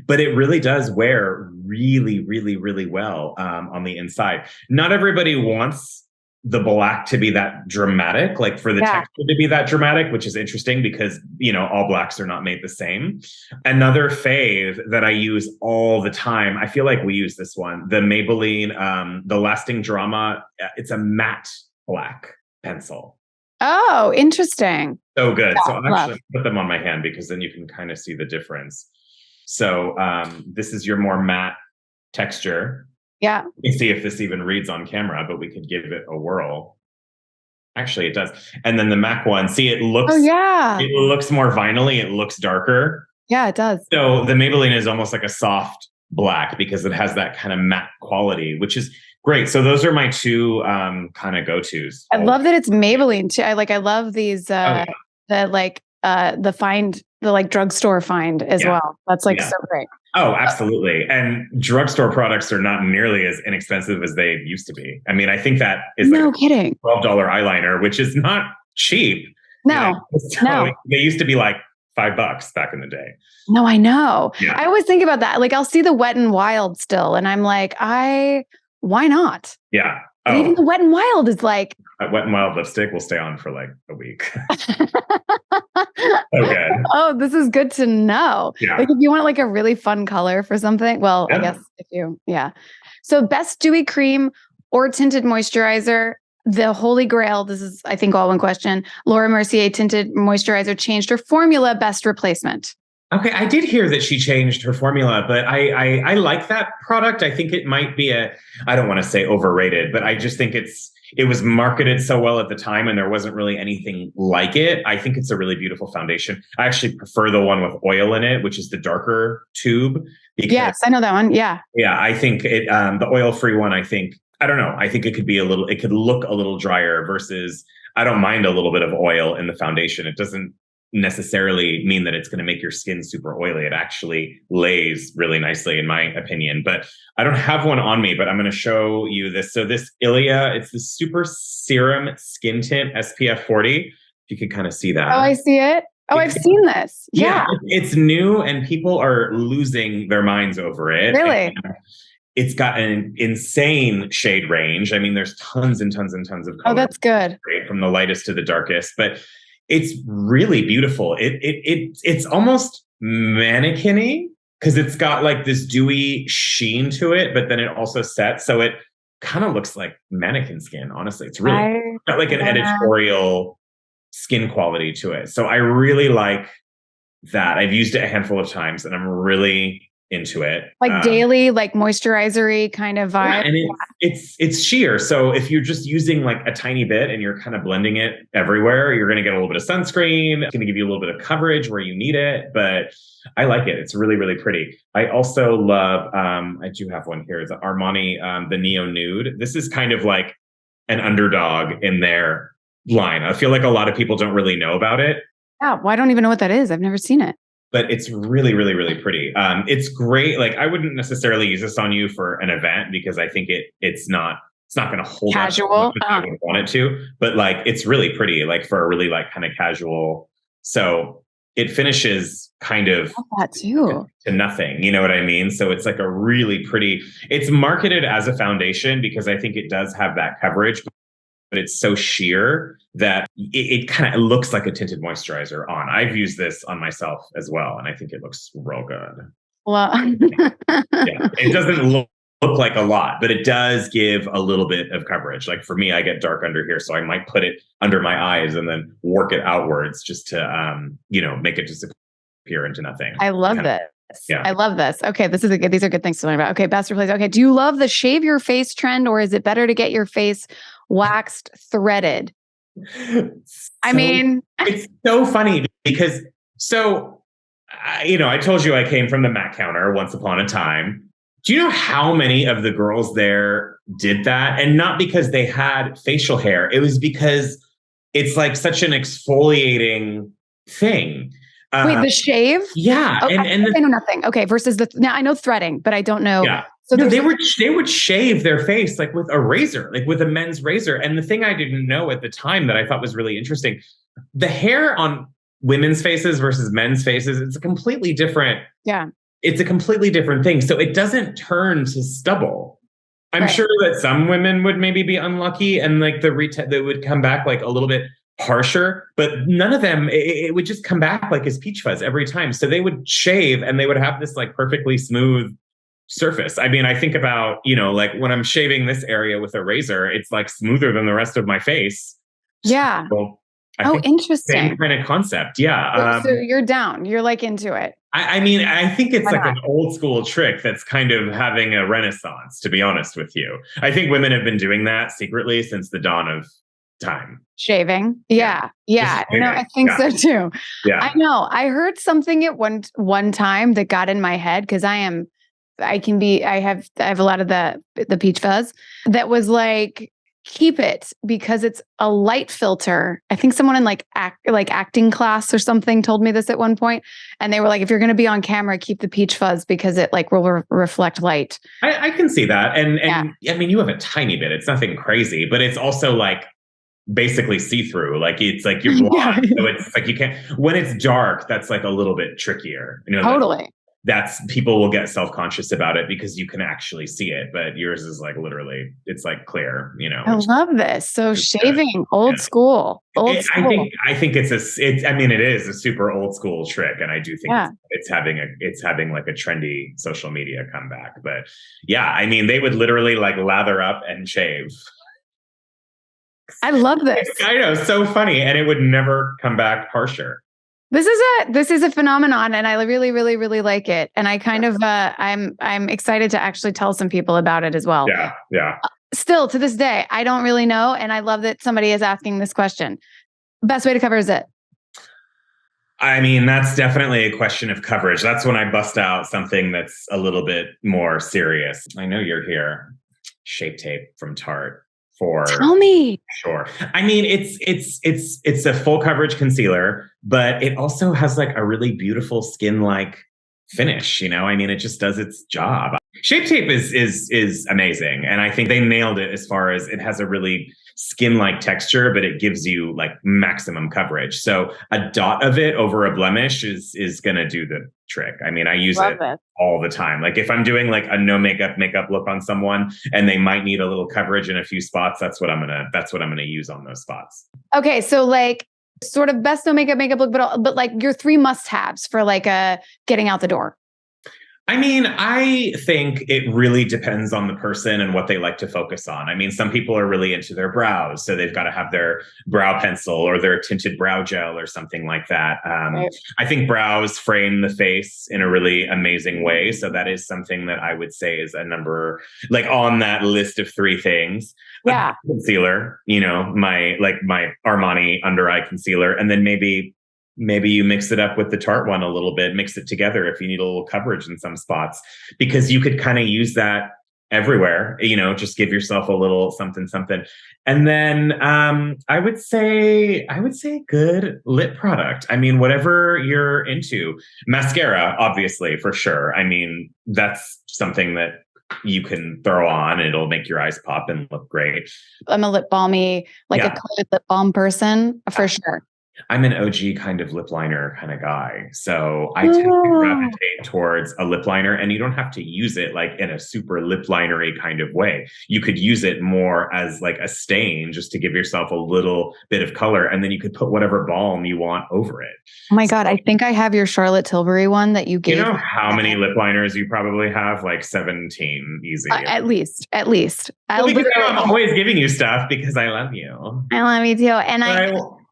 But it really does wear really, really, really well on the inside. Not everybody wants the black to be that dramatic, like for the texture to be that dramatic, which is interesting because, all blacks are not made the same. Another fave that I use all the time, I feel like we use this one, the Maybelline, the Lasting Drama. It's a matte black pencil. Oh, interesting. So good. So I'll actually put them on my hand because then you can kind of see the difference. So this is your more matte texture. Yeah. Let me see if this even reads on camera, but we could give it a whirl. Actually, it does. And then the MAC one, see, it looks it looks more vinyl-y. It looks darker. Yeah, it does. So the Maybelline is almost like a soft black because it has that kind of matte quality, which is great. So those are my two kind of go-tos. I love that it's Maybelline too. I love these the drugstore find as well. That's so great. Oh, absolutely. And drugstore products are not nearly as inexpensive as they used to be. I mean, I think that is kidding. $12 eyeliner, which is not cheap. No, no. They used to be like $5 back in the day. No, I know. Yeah. I always think about that. Like I'll see the Wet n Wild still, and I'm like, why not? Yeah. But even the Wet n Wild is like. Wet n Wild lipstick will stay on for like a week. Okay. Oh, this is good to know. Yeah. Like if you want like a really fun color for something, well, I guess if you, So best dewy cream or tinted moisturizer, the holy grail. This is, I think, all one question. Laura Mercier tinted moisturizer changed her formula. Best replacement. Okay, I did hear that she changed her formula, but I like that product. I think it might be I don't want to say overrated, but I just think it was marketed so well at the time and there wasn't really anything like it. I think it's a really beautiful foundation. I actually prefer the one with oil in it, which is the darker tube. Yes, I know that one. Yeah. Yeah, I think the oil-free one, I think I don't know. I think it could look a little drier versus I don't mind a little bit of oil in the foundation. It doesn't necessarily mean that it's going to make your skin super oily. It actually lays really nicely, in my opinion. But I don't have one on me, but I'm going to show you this. So this Ilia, it's the Super Serum Skin Tint SPF 40. If you can kind of see that. Oh, I see it. Oh, I've seen this. Yeah. It's new and people are losing their minds over it. Really? And it's got an insane shade range. I mean, there's tons and tons and tons of color. Oh, that's good. From the lightest to the darkest, but it's really beautiful. It's almost mannequin-y because it's got like this dewy sheen to it, but then it also sets. So it kind of looks like mannequin skin, honestly. It's really got like an editorial skin quality to it. So I really like that. I've used it a handful of times and I'm really into it. Like daily, like moisturizer-y kind of vibe. Yeah, and it's sheer. So if you're just using like a tiny bit and you're kind of blending it everywhere, you're going to get a little bit of sunscreen. It's going to give you a little bit of coverage where you need it. But I like it. It's really, really pretty. I also love, I do have one here. It's the Armani, the Neo Nude. This is kind of like an underdog in their line. I feel like a lot of people don't really know about it. Yeah, well, I don't even know what that is. I've never seen it. But it's really, really, really pretty. It's great. Like I wouldn't necessarily use this on you for an event because I think it's not going to hold casual. I would want it to, but like it's really pretty, like for a really like kind of casual. So it finishes kind of that too to nothing. You know what I mean? So it's like a really pretty. It's marketed as a foundation because I think it does have that coverage. But it's so sheer that it kind of looks like a tinted moisturizer on. I've used this on myself as well, and I think it looks real good. Well, yeah, it doesn't look like a lot, but it does give a little bit of coverage. Like for me, I get dark under here, so I might put it under my eyes and then work it outwards just to, make it disappear into nothing. I love this. Yeah. I love this. Okay, these are good things to learn about. Okay, best replace. Okay, do you love the shave your face trend, or is it better to get your face waxed, threaded? I mean, it's so funny because I told you I came from the Mac counter once upon a time. Do you know how many of the girls there did that? And not because they had facial hair. It was because it's like such an exfoliating thing. Wait, the shave? Yeah. Oh, I know nothing. Okay. Versus now I know threading, but I don't know. Yeah. So no, they would shave their face like with a razor, like with a men's razor. And the thing I didn't know at the time that I thought was really interesting, the hair on women's faces versus men's faces, it's a completely different. Yeah. It's a completely different thing. So it doesn't turn to stubble. I'm sure that some women would maybe be unlucky and like they would come back like a little bit harsher, but none of them, it would just come back like as peach fuzz every time. So they would shave and they would have this like perfectly smooth surface. I mean, I think about, like when I'm shaving this area with a razor, it's like smoother than the rest of my face. Yeah. So interesting. Same kind of concept. Yeah. So you're down. You're like into it. I mean, I think it's like an old school trick that's kind of having a renaissance, to be honest with you. I think women have been doing that secretly since the dawn of time. Shaving. Yeah. No, I think so too. Yeah. I know. I heard something at one time that got in my head because I have a lot of the peach fuzz that was like, keep it because it's a light filter. I think someone in like acting class or something told me this at one point, and they were like, if you're going to be on camera, keep the peach fuzz because it like will reflect light. I can see that. And I mean, you have a tiny bit, it's nothing crazy, but it's also like basically see-through. Like it's like you're blind. So it's like you can't, when it's dark, that's like a little bit trickier. Totally. That's people will get self-conscious about it because you can actually see it, but yours is like literally, it's like clear, I love this. So shaving, old school. I think it is a super old school trick, and I do think it's having like a trendy social media comeback. But yeah, I mean, they would literally like lather up and shave. I love this. I know, so funny, and it would never come back harsher. This is a phenomenon, and I really, really, really like it. And I kind of, I'm excited to actually tell some people about it as well. Yeah. Still to this day, I don't really know, and I love that somebody is asking this question. Best way to cover is it? I mean, that's definitely a question of coverage. That's when I bust out something that's a little bit more serious. I know you're here. Shape Tape from Tarte for Tell me. sure. I mean, it's a full coverage concealer, but it also has like a really beautiful skin-like finish, you know? I mean, it just does its job. Shape Tape is amazing, and I think they nailed it as far as it has a really skin-like texture, but it gives you like maximum coverage. So a dot of it over a blemish is gonna do the trick. I mean, I use it all the time. Like if I'm doing like a no makeup look on someone and they might need a little coverage in a few spots, that's what I'm gonna use on those spots. Okay, so like sort of best no makeup look, but like your 3 must-haves for like a getting out the door. I mean, I think it really depends on the person and what they like to focus on. I mean, some people are really into their brows, so they've got to have their brow pencil or their tinted brow gel or something like that. Right. I think brows frame the face in a really amazing way. So that is something that I would say is a number, like on that list of 3 things. Yeah. Concealer, you know, my Armani under eye concealer, and then maybe you mix it up with the Tarte one a little bit, mix it together if you need a little coverage in some spots, because you could kind of use that everywhere, you know, just give yourself a little something. And then I would say good lip product. I mean, whatever you're into. Mascara, obviously, for sure. I mean, that's something that you can throw on. It'll make your eyes pop and look great. I'm a lip balmy, like a coated lip balm person, for siner. I'm an OG kind of lip liner kind of guy. So I tend to gravitate towards a lip liner, and you don't have to use it like in a super lip linery kind of way. You could use it more as like a stain just to give yourself a little bit of color. And then you could put whatever balm you want over it. Oh my God. I think I have your Charlotte Tilbury one that you gave. You know how many lip liners you probably have? Like 17 easy. At least. Well, because I'm always giving you stuff because I love you. I love you too. And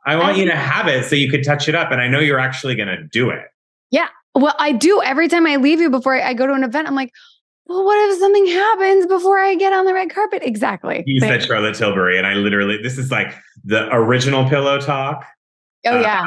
I want you to have it so you could touch it up. And I know you're actually going to do it. Yeah. Well, I do. Every time I leave you before I go to an event, I'm like, well, what if something happens before I get on the red carpet? Exactly. You said Charlotte Tilbury, and this is like the original Pillow Talk. Oh, yeah.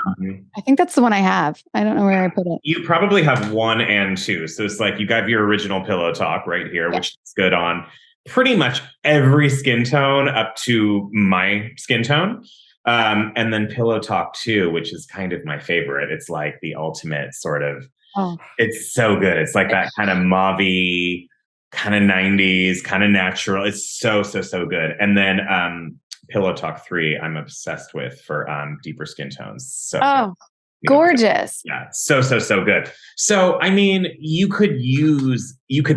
I think that's the one I have. I don't know where I put it. You probably have 1 and 2. So it's like you got your original Pillow Talk right here, which is good on pretty much every skin tone up to my skin tone. And then Pillow Talk 2, which is kind of my favorite. It's like the ultimate sort of, it's so good. It's like that kind of mauve-y, kind of 90s, kind of natural. It's so good. And then Pillow Talk 3, I'm obsessed with for deeper skin tones. So good. Gorgeous. Yeah. So good. So, I mean, you could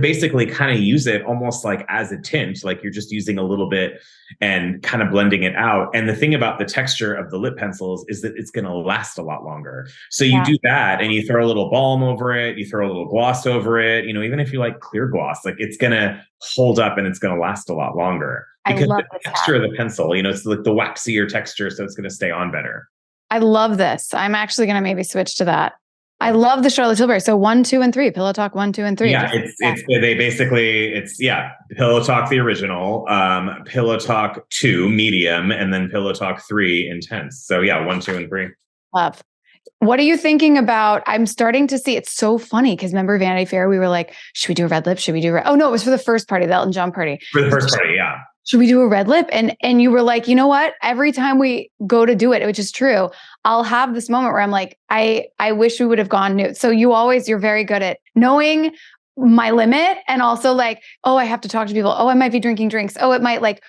basically kind of use it almost like as a tint, like you're just using a little bit and kind of blending it out. And the thing about the texture of the lip pencils is that it's going to last a lot longer. So you do that and you throw a little balm over it, you throw a little gloss over it, you know, even if you like clear gloss, like it's going to hold up and it's going to last a lot longer because the texture of the pencil, you know, it's like the waxier texture. So it's going to stay on better. I love this. I'm actually going to maybe switch to that. I love the Charlotte Tilbury. So 1, 2, and 3. Pillow Talk 1, 2, and 3. Yeah, it's Pillow Talk the original, Pillow Talk 2 medium, and then Pillow Talk 3 intense. So yeah, 1, 2, and 3. Love. What are you thinking about? I'm starting to see, it's so funny because remember Vanity Fair, we were like, should we do a red lip? Should we do oh no, it was for the first party, the Elton John party. For the first party, yeah. Should we do a red lip? And you were like, you know what? Every time we go to do it, which is true, I'll have this moment where I'm like, I wish we would have gone nude. So you're very good at knowing my limit and also like, oh, I have to talk to people. Oh, I might be drinking drinks. Oh, it might like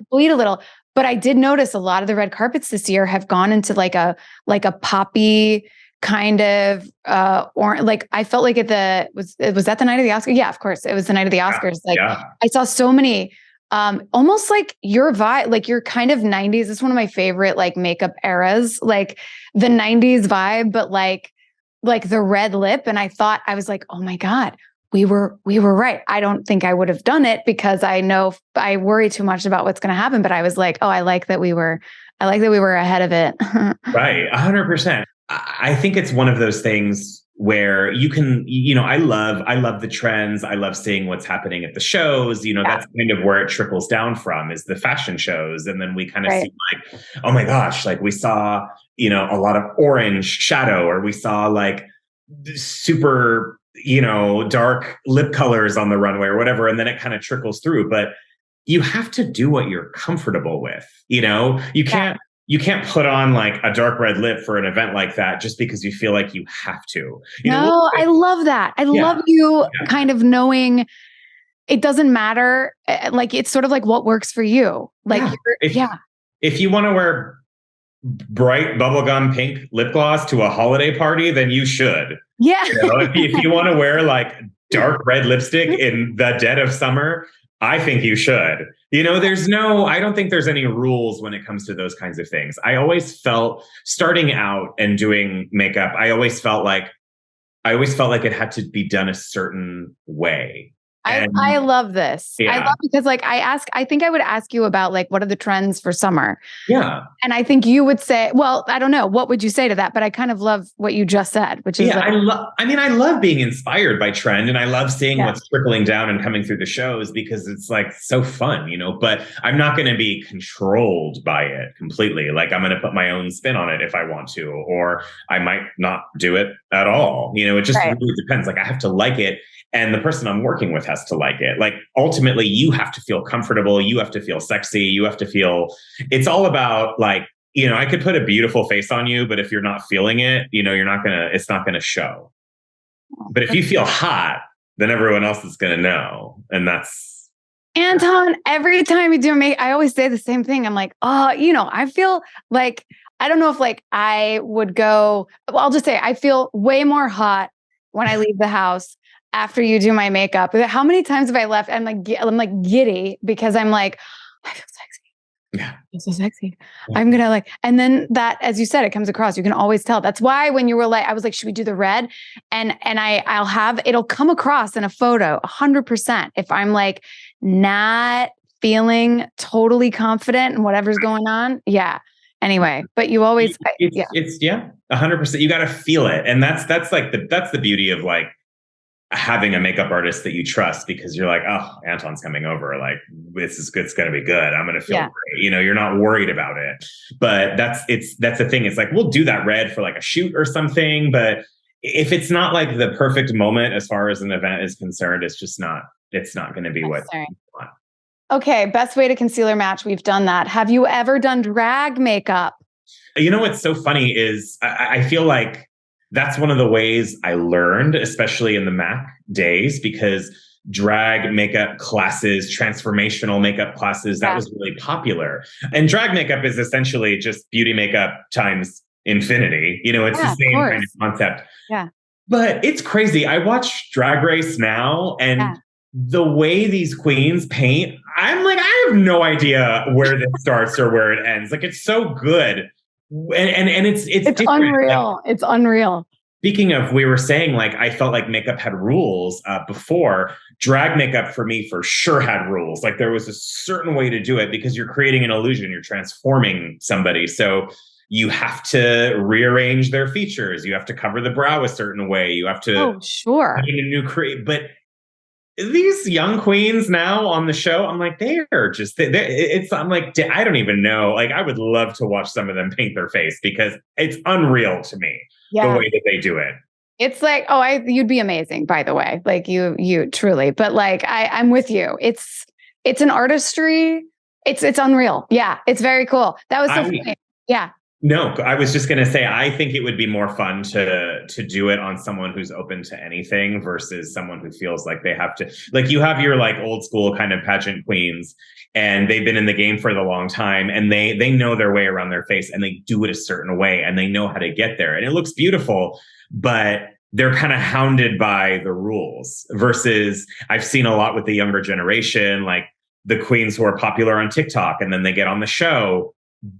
bleed a little. But I did notice a lot of the red carpets this year have gone into like a poppy kind of or like I felt like was that the night of the Oscars? Yeah, of course. It was the night of the Oscars. I saw so many almost like your vibe, like your kind of 90s. It's one of my favorite like makeup eras, like the 90s vibe, but like the red lip. And I was like, oh my God, we were right. I don't think I would have done it because I know I worry too much about what's going to happen. But I was like, oh, I like that we were ahead of it. Right. 100%. I think it's one of those things where you can, you know, I love the trends. I love seeing what's happening at the shows. You know, that's kind of where it trickles down from is the fashion shows. And then we kind of see like, oh my gosh, like we saw, you know, a lot of orange shadow, or we saw like super, you know, dark lip colors on the runway or whatever. And then it kind of trickles through. But you have to do what you're comfortable with. You know, you can't put on like a dark red lip for an event like that just because you feel like you have to. I love that. I love you kind of knowing it doesn't matter. Like, it's sort of like what works for you. Like, if you want to wear bright bubblegum pink lip gloss to a holiday party, then you should. Yeah. If you want to wear like dark red lipstick in the dead of summer, I think you should. I don't think there's any rules when it comes to those kinds of things. I always felt, starting out and doing makeup, I always felt like it had to be done a certain way. I love this. Yeah. I love, because like I think I would ask you about like, what are the trends for summer? Yeah. And I think you would say, well, I don't know. What would you say to that? But I kind of love what you just said, which is I love being inspired by trend, and I love seeing what's trickling down and coming through the shows, because it's like so fun, but I'm not going to be controlled by it completely. Like, I'm going to put my own spin on it if I want to, or I might not do it at all. It just really depends. Like, I have to like it. And the person I'm working with has to like it. Like, ultimately, you have to feel comfortable. You have to feel sexy. You have to feel, it's all about like, I could put a beautiful face on you, but if you're not feeling it, it's not going to show. But if you feel hot, then everyone else is going to know. And that's. Anton, every time you do I always say the same thing. I'm like, I feel like, I don't know if like I would go, well, I'll just say I feel way more hot when I leave the house after you do my makeup. How many times have I left? I'm like giddy because I'm like, I feel sexy. Yeah. I feel so sexy. Yeah. I'm going to like, and then that, as you said, it comes across. You can always tell. That's why when you were like, I was like, should we do the red? And it'll come across in a photo 100%. If I'm like not feeling totally confident in whatever's going on. Yeah. Anyway, but you always, it's 100%. You got to feel it. And that's the beauty of like, having a makeup artist that you trust, because you're like, oh, Anton's coming over. Like, it's going to be good. I'm going to feel great. You're not worried about it. But that's the thing. It's like, we'll do that red for like a shoot or something. But if it's not like the perfect moment as far as an event is concerned, it's not going to be what you want. Okay. Best way to concealer match. We've done that. Have you ever done drag makeup? What's so funny is I feel like that's one of the ways I learned, especially in the Mac days, because drag makeup classes, transformational makeup classes, that was really popular. And drag makeup is essentially just beauty makeup times infinity. It's the same kind of concept. Yeah. But it's crazy. I watch Drag Race now, and the way these queens paint, I'm like, I have no idea where this starts or where it ends. Like, it's so good. And it's unreal. Like, it's unreal. Speaking of, we were saying, like, I felt like makeup had rules before. Drag makeup for me for sure had rules. Like, there was a certain way to do it, because you're creating an illusion. You're transforming somebody. So you have to rearrange their features. You have to cover the brow a certain way. You have to put in a new but these young queens now on the show, I'm like, I'm like, I don't even know. Like, I would love to watch some of them paint their face, because it's unreal to me the way that they do it. It's like, you'd be amazing, by the way. Like, you truly, but like, I'm with you. It's an artistry. It's unreal. Yeah. It's very cool. That was so funny. Yeah. No, I was just going to say, I think it would be more fun to do it on someone who's open to anything versus someone who feels like they have to, like, you have your like old school kind of pageant queens, and they've been in the game for the long time, and they know their way around their face, and they do it a certain way, and they know how to get there, and it looks beautiful, but they're kind of hounded by the rules. Versus I've seen a lot with the younger generation, like the queens who are popular on TikTok, and then they get on the show,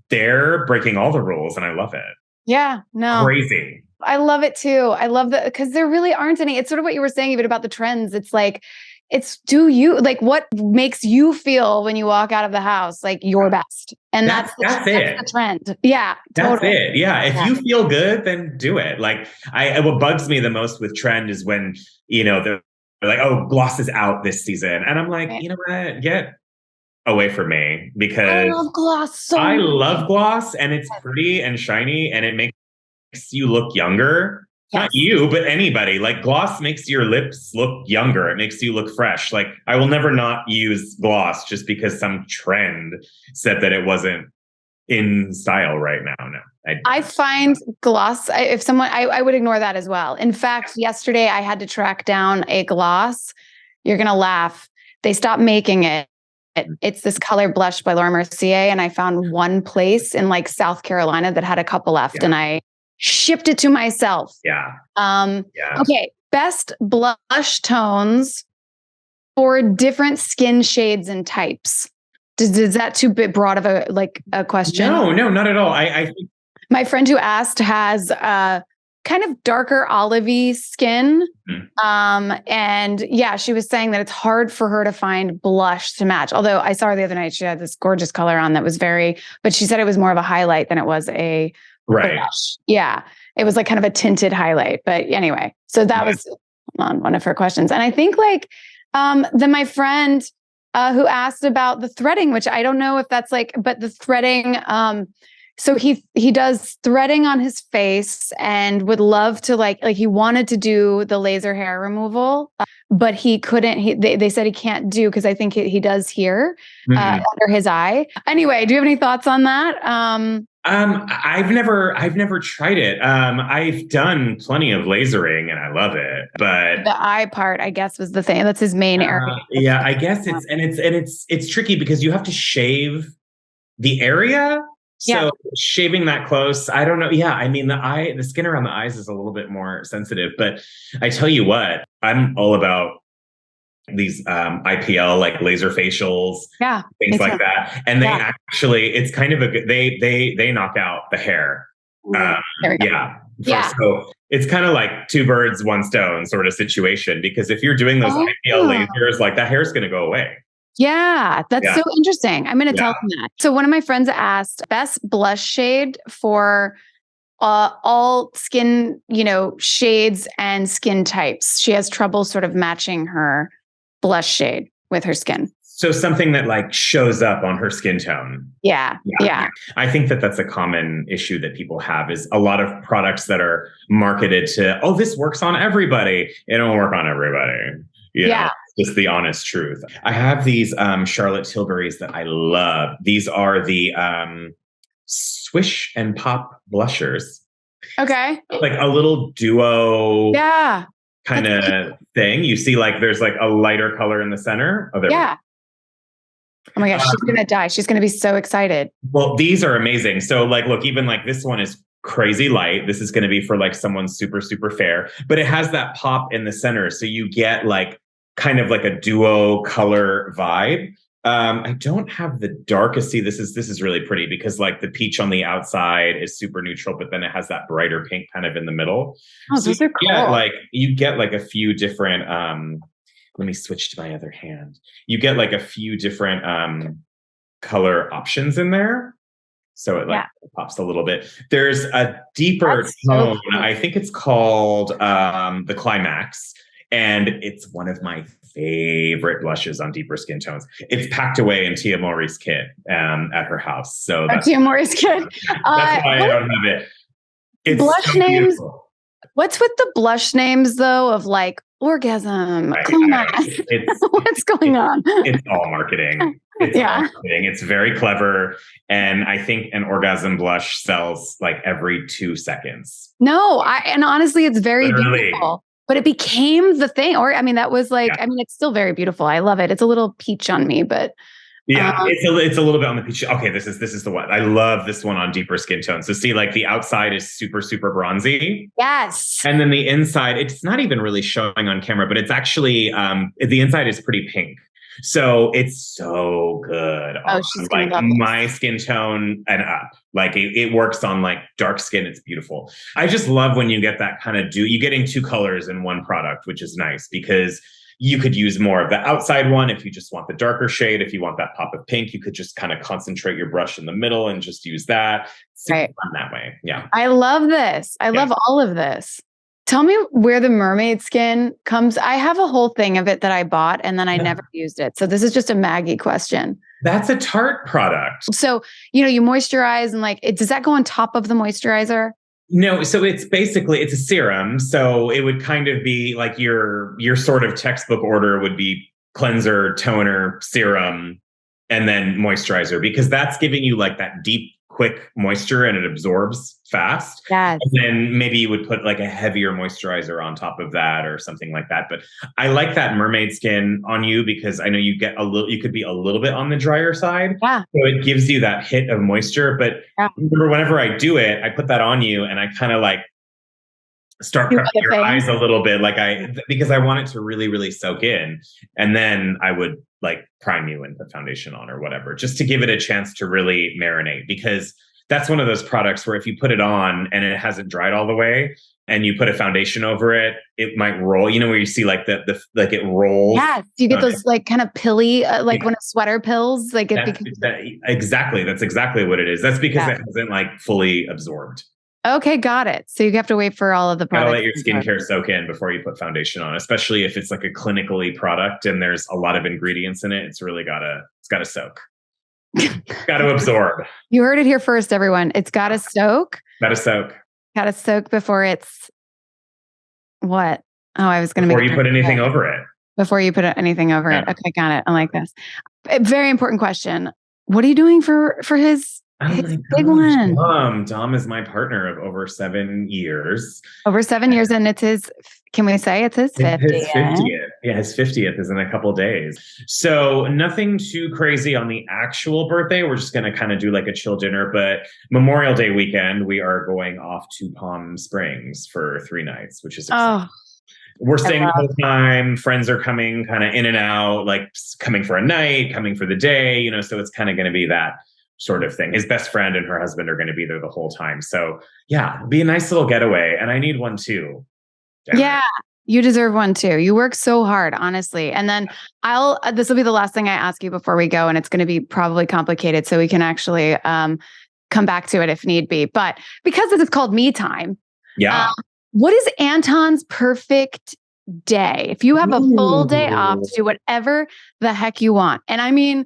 they're breaking all the rules, and I love it. Yeah, no. Crazy. I love it too. I love that, because there really aren't any. It's sort of what you were saying even about the trends. It's like, what makes you feel when you walk out of the house like your best? And that's the trend. Yeah. That's it. Yeah. If you feel good, then do it. Like, what bugs me the most with trend is when, they're like, oh, gloss is out this season. And I'm like, you know what? Get away from me, because I love gloss so much. And it's pretty and shiny, and it makes you look younger. Not you, but anybody. Like gloss makes your lips look younger. It makes you look fresh. Like I will never not use gloss just because some trend said that it wasn't in style right now. No. I find gloss, if someone, I would ignore that as well. In fact, yesterday I had to track down a gloss. You're going to laugh. They stopped making it. It's this color blush by Laura Mercier. And I found one place in like South Carolina that had a couple left and I shipped it to myself. Okay. Best blush tones for different skin shades and types. Is that too broad of a question? No, not at all. I think my friend who asked has kind of darker olivey skin. And yeah, she was saying that it's hard for her to find blush to match. Although I saw her the other night, she had this gorgeous color on that was but she said it was more of a highlight than it was a blush. Yeah. It was like kind of a tinted highlight. But anyway, so that was on one of her questions. And I think then my friend who asked about the threading, which I don't know if that's but the threading, so he does threading on his face and would love to he wanted to do the laser hair removal, but he couldn't. They said he can't do because I think he does here under his eye. Anyway, do you have any thoughts on that? I've never tried it. I've done plenty of lasering and I love it, but the eye part, I guess, was the thing. That's his main area. Yeah, I guess it's tricky because you have to shave the area. So shaving that close, I don't know. Yeah, I mean the skin around the eyes is a little bit more sensitive, but I tell you what, I'm all about these IPL like laser facials, things like that. And they actually, it's kind of they knock out the hair. So it's kind of like two birds, one stone sort of situation, because if you're doing those IPL lasers, like that hair is going to go away. Yeah, that's so interesting. I'm going to tell them that. So one of my friends asked best blush shade for all skin, shades and skin types. She has trouble sort of matching her blush shade with her skin. So something that shows up on her skin tone. Yeah. I think that's a common issue that people have is a lot of products that are marketed to, this works on everybody. It don't work on everybody. Just the honest truth. I have these Charlotte Tilburys that I love. These are the Swish and Pop blushers. Okay. Like a little duo kind of thing. You see there's a lighter color in the center. Oh, there we go. Oh my gosh, she's going to die. She's going to be so excited. Well, these are amazing. So look, even this one is crazy light. This is going to be for someone super, super fair, but it has that pop in the center. So you get kind of a duo color vibe. I don't have the darkest. See, this is really pretty because the peach on the outside is super neutral, but then it has that brighter pink kind of in the middle. Oh, so those are cool. You get a few different, let me switch to my other hand. You get a few different color options in there. So it pops a little bit. There's a deeper tone. So I think it's called the Climax. And it's one of my favorite blushes on deeper skin tones. It's packed away in Tia Mowry's kit at her house. So that's Tia Mowry's kit. That's why I don't have it. It's blush so names. Beautiful. What's with the blush names though of orgasm? What's going on? It's all marketing. It's all marketing. It's very clever. And I think an orgasm blush sells every 2 seconds. No, and honestly, it's very beautiful. But it became the thing. That was it's still very beautiful. I love it. It's a little peach on me, but it's a little bit on the peach. Okay, this is the one. I love this one on deeper skin tone. So see, the outside is super, super bronzy. Yes. And then the inside, it's not even really showing on camera, but it's actually the inside is pretty pink. So it's so good on my skin tone and up. It works on dark skin. It's beautiful. I just love when you get that kind of you're getting 2 colors in one product, which is nice because you could use more of the outside one if you just want the darker shade. If you want that pop of pink, you could just kind of concentrate your brush in the middle and just use that. Fun that way. Yeah. I love this. I love all of this. Tell me where the mermaid skin comes. I have a whole thing of it that I bought and then I never used it. So this is just a Maggie question. That's a Tarte product. So, you moisturize and does that go on top of the moisturizer? No, so it's a serum. So it would kind of be like your sort of textbook order would be cleanser, toner, serum, and then moisturizer, because that's giving you like that deep, quick moisture and it absorbs fast. Yes. And then maybe you would put like a heavier moisturizer on top of that or something like that. But I like that mermaid skin on you because I know you could be a little bit on the drier side. Yeah. So it gives you that hit of moisture. But remember, whenever I do it, I put that on you and I kind of like start prepping your eyes a little bit, because I want it to really, really soak in. And then I would like prime you and put foundation on or whatever, just to give it a chance to really marinate, because that's one of those products where if you put it on and it hasn't dried all the way and you put a foundation over it, it might roll, where you see like like it rolls. Yeah. You get those like kind of pilly, like when a sweater pills, like it becomes. Exactly. That's exactly what it is. That's because it hasn't like fully absorbed. Okay, got it. So you have to wait for all of the products. Gotta let your skincare soak in before you put foundation on, especially if it's like a clinically product and there's a lot of ingredients in it. It's really gotta soak. Gotta absorb. You heard it here first, everyone. It's gotta soak. Gotta soak. Gotta soak before it's what? Oh, I was gonna before you put anything over it. Before you put anything over it. Okay, got it. I like this. A very important question. What are you doing for his big one? Dom is my partner of over 7 years. Over 7 years, and it's his. Can we say it's his 50th? His 50th. Yeah, his 50th is in a couple days. So nothing too crazy on the actual birthday. We're just going to kind of do like a chill dinner. But Memorial Day weekend, we are going off to Palm Springs for 3 nights, which is exciting. We're staying the whole time. Friends are coming kind of in and out, like coming for a night, coming for the day, so it's kind of going to be that sort of thing. His best friend and her husband are going to be there the whole time. So yeah, be a nice little getaway. And I need one too. Yeah, you deserve one too. You work so hard, honestly. And then this will be the last thing I ask you before we go. And it's going to be probably complicated, so we can actually come back to it if need be. But because this is called me time. Yeah. What is Anton's perfect day? If you have a full day off to do whatever the heck you want. And I mean,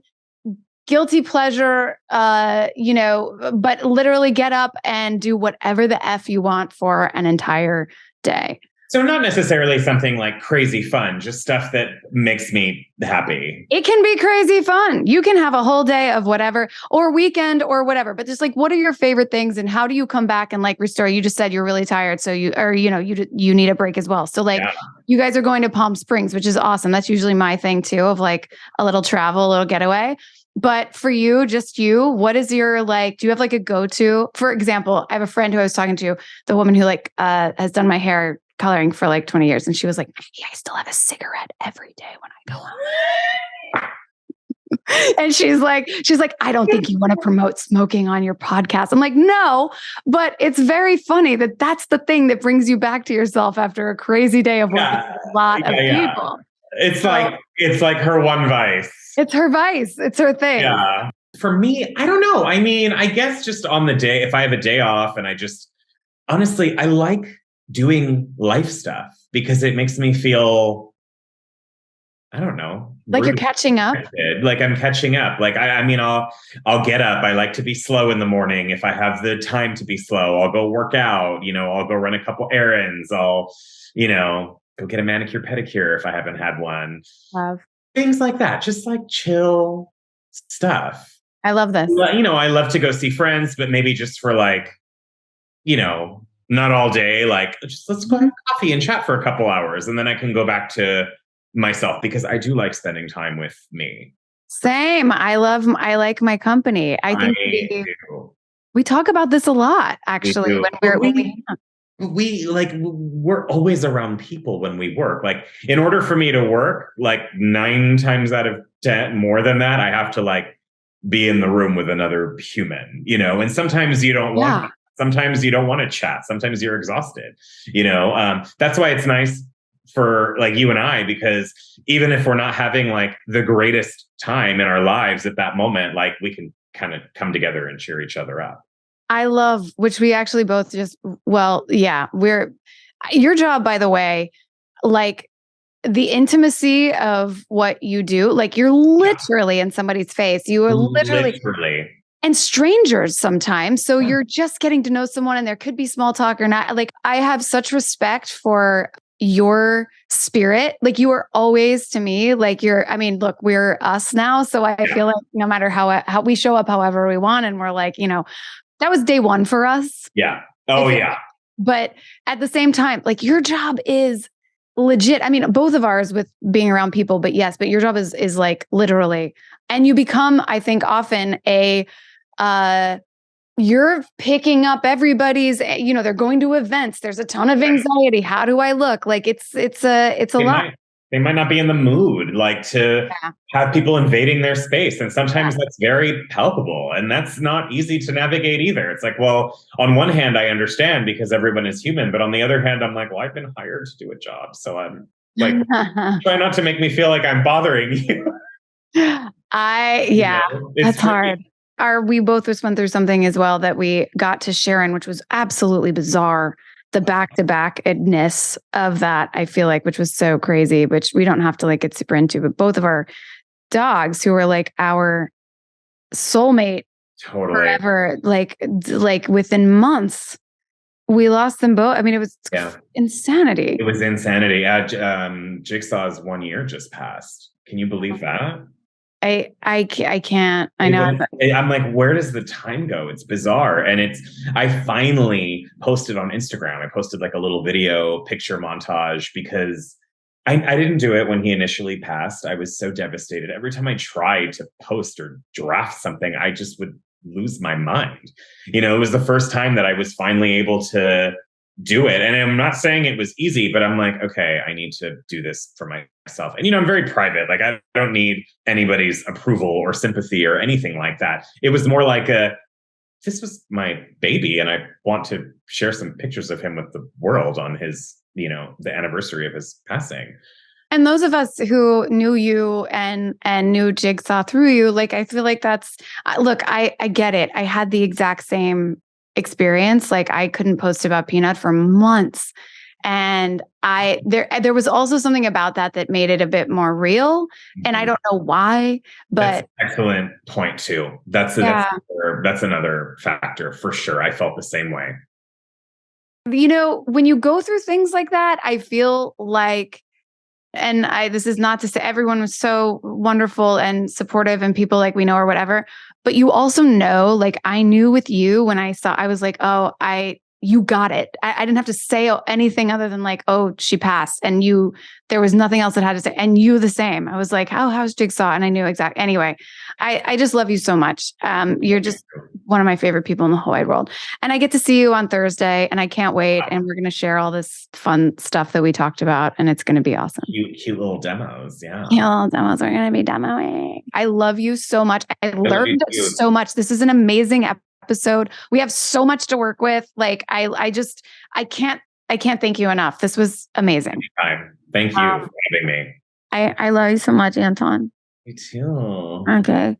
guilty pleasure, but literally get up and do whatever the F you want for an entire day. So not necessarily something like crazy fun, just stuff that makes me happy. It can be crazy fun. You can have a whole day of whatever, or weekend or whatever, but just like, what are your favorite things and how do you come back and like restore? You just said you're really tired. So you need a break as well. So like you guys are going to Palm Springs, which is awesome. That's usually my thing too, of like a little travel, a little getaway. But for you, what is your do you have like a go-to? For example, I have a friend who I was talking to, the woman who has done my hair coloring for like 20 years. And she was like, I still have a cigarette every day when I go home. And she's like, I don't think you want to promote smoking on your podcast. I'm like, no, but it's very funny that's the thing that brings you back to yourself after a crazy day of working with a lot of people. It's like her one vice. It's her vice. It's her thing. Yeah. For me, I don't know. I mean, I guess just on the day, if I have a day off and honestly, I like doing life stuff because it makes me feel, I don't know. Like you're catching up? Like I'm catching up. Like, I'll get up. I like to be slow in the morning. If I have the time to be slow, I'll go work out, I'll go run a couple errands. I'll, go get a manicure, pedicure if I haven't had one. Love. Things like that. Just like chill stuff. I love this. I love to go see friends, but maybe just for not all day, just let's go have coffee and chat for a couple hours. And then I can go back to myself because I do like spending time with me. Same. I like my company. I think we talk about this a lot, actually, we're always around people when we work. Like in order for me to work, 9 times out of 10, more than that, I have to be in the room with another human, and sometimes you don't want Sometimes you don't want to chat. Sometimes you're exhausted, that's why it's nice for you and I, because even if we're not having the greatest time in our lives at that moment, we can kind of come together and cheer each other up. I love, which we actually both your job, by the way, the intimacy of what you do, you're literally in somebody's face. You are literally and strangers sometimes. So you're just getting to know someone and there could be small talk or not. Like, I have such respect for your spirit. Like, you are always, to me, like look, we're us now. So I feel like no matter how we show up, however we want, and we're like, that was day one for us. Yeah. Oh yeah. But at the same time, like, your job is legit. I mean, both of ours with being around people, but your job is like literally, and you become, I think, often you're picking up everybody's, they're going to events. There's a ton of anxiety. How do I look? Like, it's a lot. They might not be in the mood, like, to have people invading their space. And sometimes that's very palpable, and that's not easy to navigate either. It's like, well, on one hand, I understand because everyone is human. But on the other hand, I'm like, well, I've been hired to do a job. So I'm like, try not to make me feel like I'm bothering you. That's hard. We both just went through something as well that we got to share in, which was absolutely bizarre. The back-to-back-ness of that, I feel like, which was so crazy, which we don't have to like get super into, but both of our dogs, who were like our soulmate forever, like within months, we lost them both. I mean, it was insanity. It was insanity. Jigsaw's 1 year just passed. Can you believe that? I can't. I know. I'm like, where does the time go? It's bizarre. And I finally posted on Instagram. I posted like a little video picture montage because I didn't do it when he initially passed. I was so devastated. Every time I tried to post or draft something, I just would lose my mind. It was the first time that I was finally able to do it. And I'm not saying it was easy, but I'm like, okay, I need to do this for myself. And, I'm very private. Like, I don't need anybody's approval or sympathy or anything like that. It was more like this was my baby, and I want to share some pictures of him with the world on his, the anniversary of his passing. And those of us who knew you and knew Jigsaw through you, like, I feel like look, I get it. I had the exact same experience. Like, I couldn't post about Peanut for months. And there was also something about that made it a bit more real. And I don't know why, but that's an excellent point too. That's another factor for sure. I felt the same way. When you go through things like that, I feel like, and this is not to say everyone was so wonderful and supportive and people like we know or whatever, but you also know, like, I knew with you when I was like, oh, you got it. I didn't have to say anything other than like, oh, she passed. And there was nothing else that had to say. And you the same. I was like, how's Jigsaw? And I knew exactly. Anyway, I just love you so much. You're just one of my favorite people in the whole wide world. And I get to see you on Thursday, and I can't wait. And we're going to share all this fun stuff that we talked about, and it's going to be awesome. Cute little demos. Yeah. Cute little demos. We're going to be demoing. I love you so much. I learned so much. This is an amazing episode. We have so much to work with. Like, I can't thank you enough. This was amazing. Anytime. Thank you for having me. I love you so much, Anton. You too. Okay.